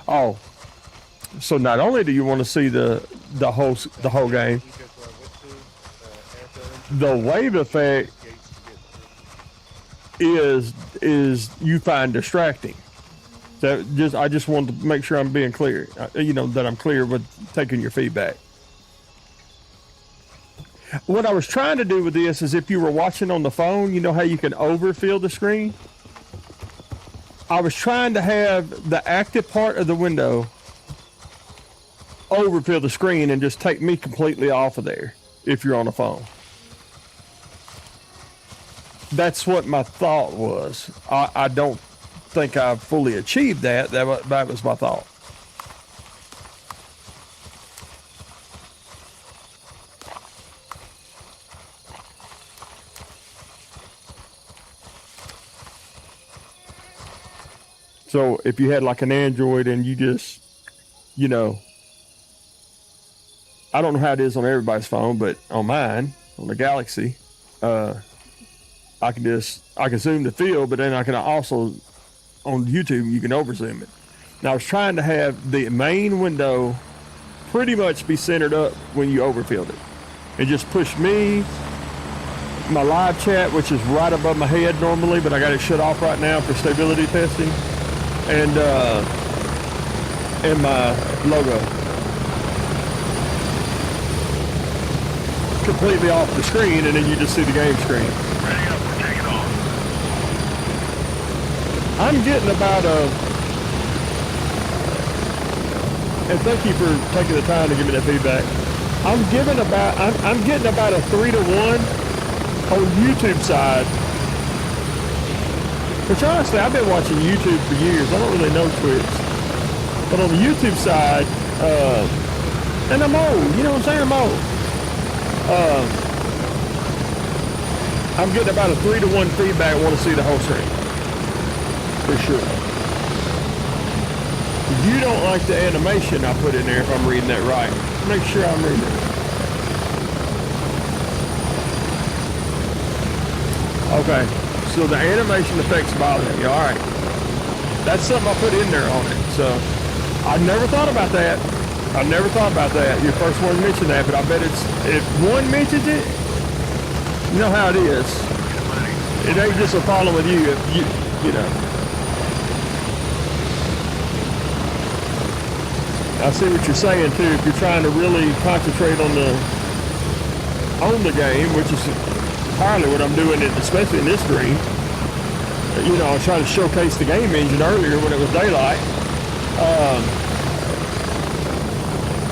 Oh, so not only do you want to see the whole game, We just went to airfield entrance. the wave effect Gates to get through. is you find distracting. So I just wanted to make sure I'm being clear. You know, that I'm clear with taking your feedback. What I was trying to do with this is, if you were watching on the phone, you know how you can overfill the screen? I was trying to have the active part of the window overfill the screen and just take me completely off of there if you're on a phone. That's what my thought was. I don't think I fully achieved that. That was my thought. So if you had like an Android and you just, you know, I don't know how it is on everybody's phone, but on mine, on the Galaxy, I can zoom the field, but then I can also, on YouTube, you can over zoom it. Now I was trying to have the main window pretty much be centered up when you overfilled it. It just pushed me, my live chat, which is right above my head normally, but I got it shut off right now for stability testing, and my logo. Completely off the screen, and then you just see the game screen. Ready up, we're taking off. I'm getting about and thank you for taking the time to give me that feedback. I'm getting about a 3-to-1 on YouTube side. Which honestly, I've been watching YouTube for years. I don't really know Twitch. But on the YouTube side, and I'm old, you know what I'm saying? I'm old. I'm getting about a 3-to-1 feedback. I want to see the whole screen. For sure. You don't like the animation I put in there, if I'm reading that right. Make sure I'm reading it. Okay, so the animation effects bother you. All right, that's something I put in there on it. So I never thought about that. You're the first one to mention that, but I bet if one mentions it, you know how it is. It ain't just a problem with you. If you know. I see what you're saying too. If you're trying to really concentrate on the game, which is entirely what I'm doing, especially in this stream. You know, I was trying to showcase the game engine earlier when it was daylight.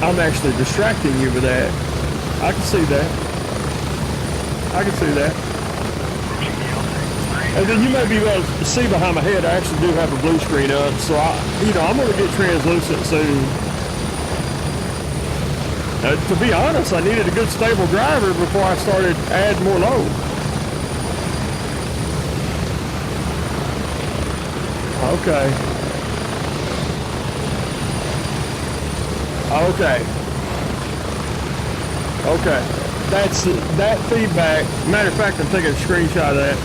I'm actually distracting you with that. I can see that. And then you may be able to see behind my head, I actually do have a blue screen up, so I'm going to get translucent soon. To be honest, I needed a good stable driver before I started adding more load. Okay. That's that feedback. Matter of fact, I'm taking a screenshot of that.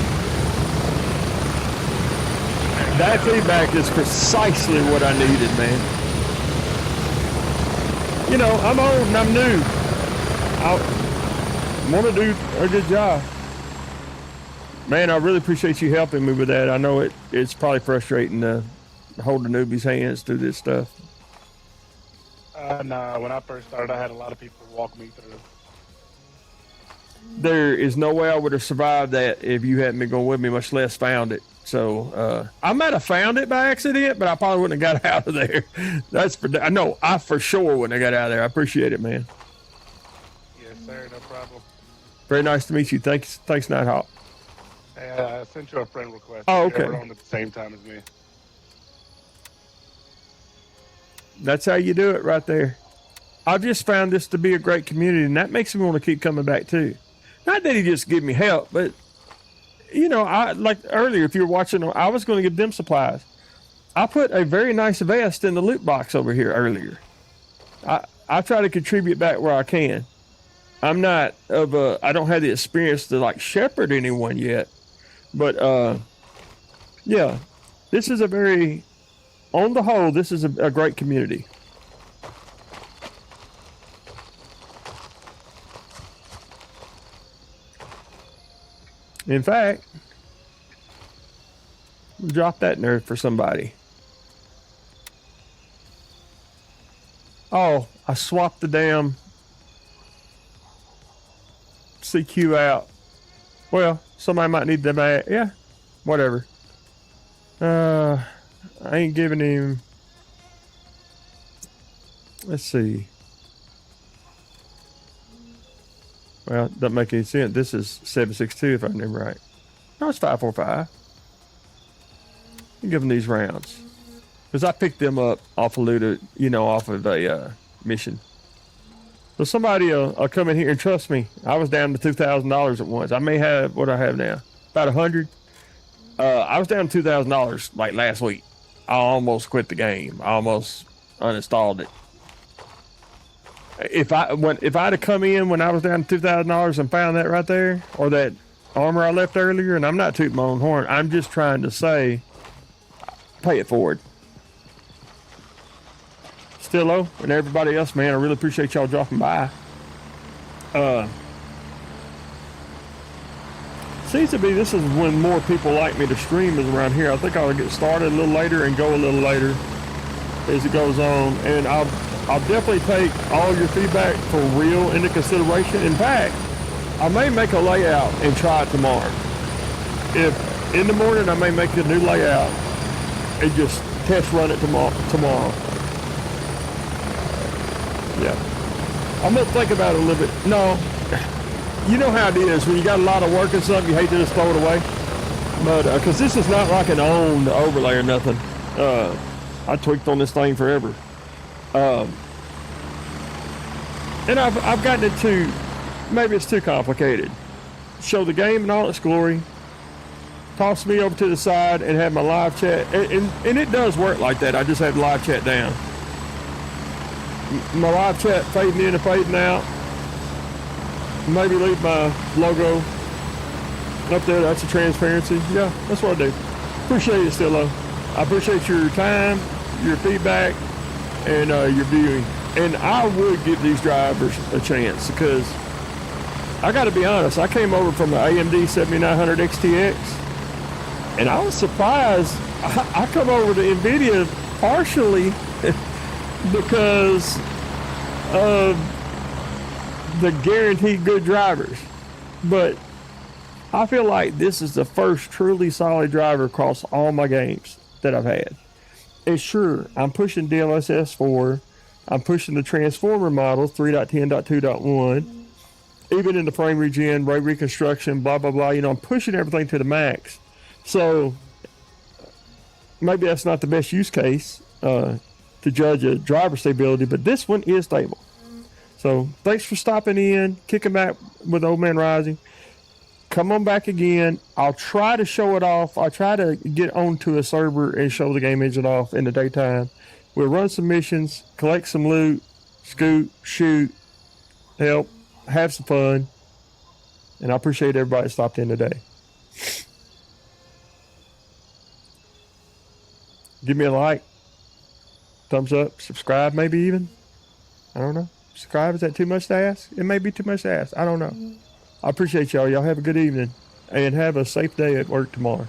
That feedback is precisely what I needed, man. You know, I'm old and I'm new. I want to do a good job. Man, I really appreciate you helping me with that. I know it's probably frustrating to hold the newbie's hands through this stuff. No, when I first started, I had a lot of people walk me through. There is no way I would have survived that if you hadn't been going with me, much less found it. So I might have found it by accident, but I probably wouldn't have got out of there. I for sure wouldn't have got out of there. I appreciate it, man. Yes, sir, no problem. Very nice to meet you. Thanks, Nighthawk. I sent you a friend request. Oh, okay. They were on at the same time as me. That's how you do it right there. I've just found this to be a great community, and that makes me want to keep coming back too. Not that he just give me help, but you know, I like earlier, if you're watching, I was going to give them supplies. I put a very nice vest in the loot box over here earlier. I try to contribute back where I can. I don't have the experience to like shepherd anyone yet, but yeah, this is on the whole, this is a great community. In fact, drop that nerd for somebody. Oh, I swapped the damn CQ out. Well, somebody might need them back. Yeah, whatever. I ain't giving him. Let's see. Well, it doesn't make any sense. This is 762 if I remember right. No, it's 545. Give them these rounds. Because I picked them up off of loot, off of a mission. So somebody will come in here and trust me. I was down to $2,000 at once. I may have what I have now. About 100. I was down to $2,000 like last week. I almost quit the game. I almost uninstalled it. If I'd have come in when I was down to $2,000 and found that right there, or that armor I left earlier, and I'm not tooting my own horn, I'm just trying to say, pay it forward. Stillo and everybody else, man, I really appreciate y'all dropping by. Seems to be this is when more people like me to stream is around here. I think I'll get started a little later and go a little later as it goes on, and I'll definitely take all your feedback for real into consideration. In fact, I may make a layout and try it tomorrow. If in the morning I may make a new layout and just test run it tomorrow. Yeah, I'm gonna think about it a little bit. No, you know how it is when you got a lot of work and something, you hate to just throw it away. But because this is not like an owned overlay or nothing. I tweaked on this thing forever. And I've gotten it to, maybe it's too complicated. Show the game in all its glory, toss me over to the side and have my live chat. And it does work like that. I just have live chat down. My live chat fading in and fading out. Maybe leave my logo up there. That's a transparency. Yeah, that's what I do. Appreciate it, Stillo. I appreciate your time, your feedback, and your viewing. And I would give these drivers a chance because I got to be honest. I came over from the AMD 7900 XTX, and I was surprised. I come over to Nvidia partially because of the guaranteed good drivers, but I feel like this is the first truly solid driver across all my games that I've had. And sure, I'm pushing DLSS 4. I'm pushing the transformer model 3.10.2.1. Even in the frame regen, ray reconstruction, blah, blah, blah. You know, I'm pushing everything to the max. So maybe that's not the best use case to judge a driver stability, but this one is stable. So thanks for stopping in, kicking back with Old Man Rising. Come on back again. I'll try to show it off. I'll try to get onto a server and show the game engine off in the daytime. We'll run some missions, collect some loot, scoot, shoot, help, have some fun. And I appreciate everybody that stopped in today. Give me a like, thumbs up, subscribe maybe even. I don't know. Subscribe, is that too much to ask? It may be too much to ask. I don't know. I appreciate y'all. Y'all have a good evening and have a safe day at work tomorrow.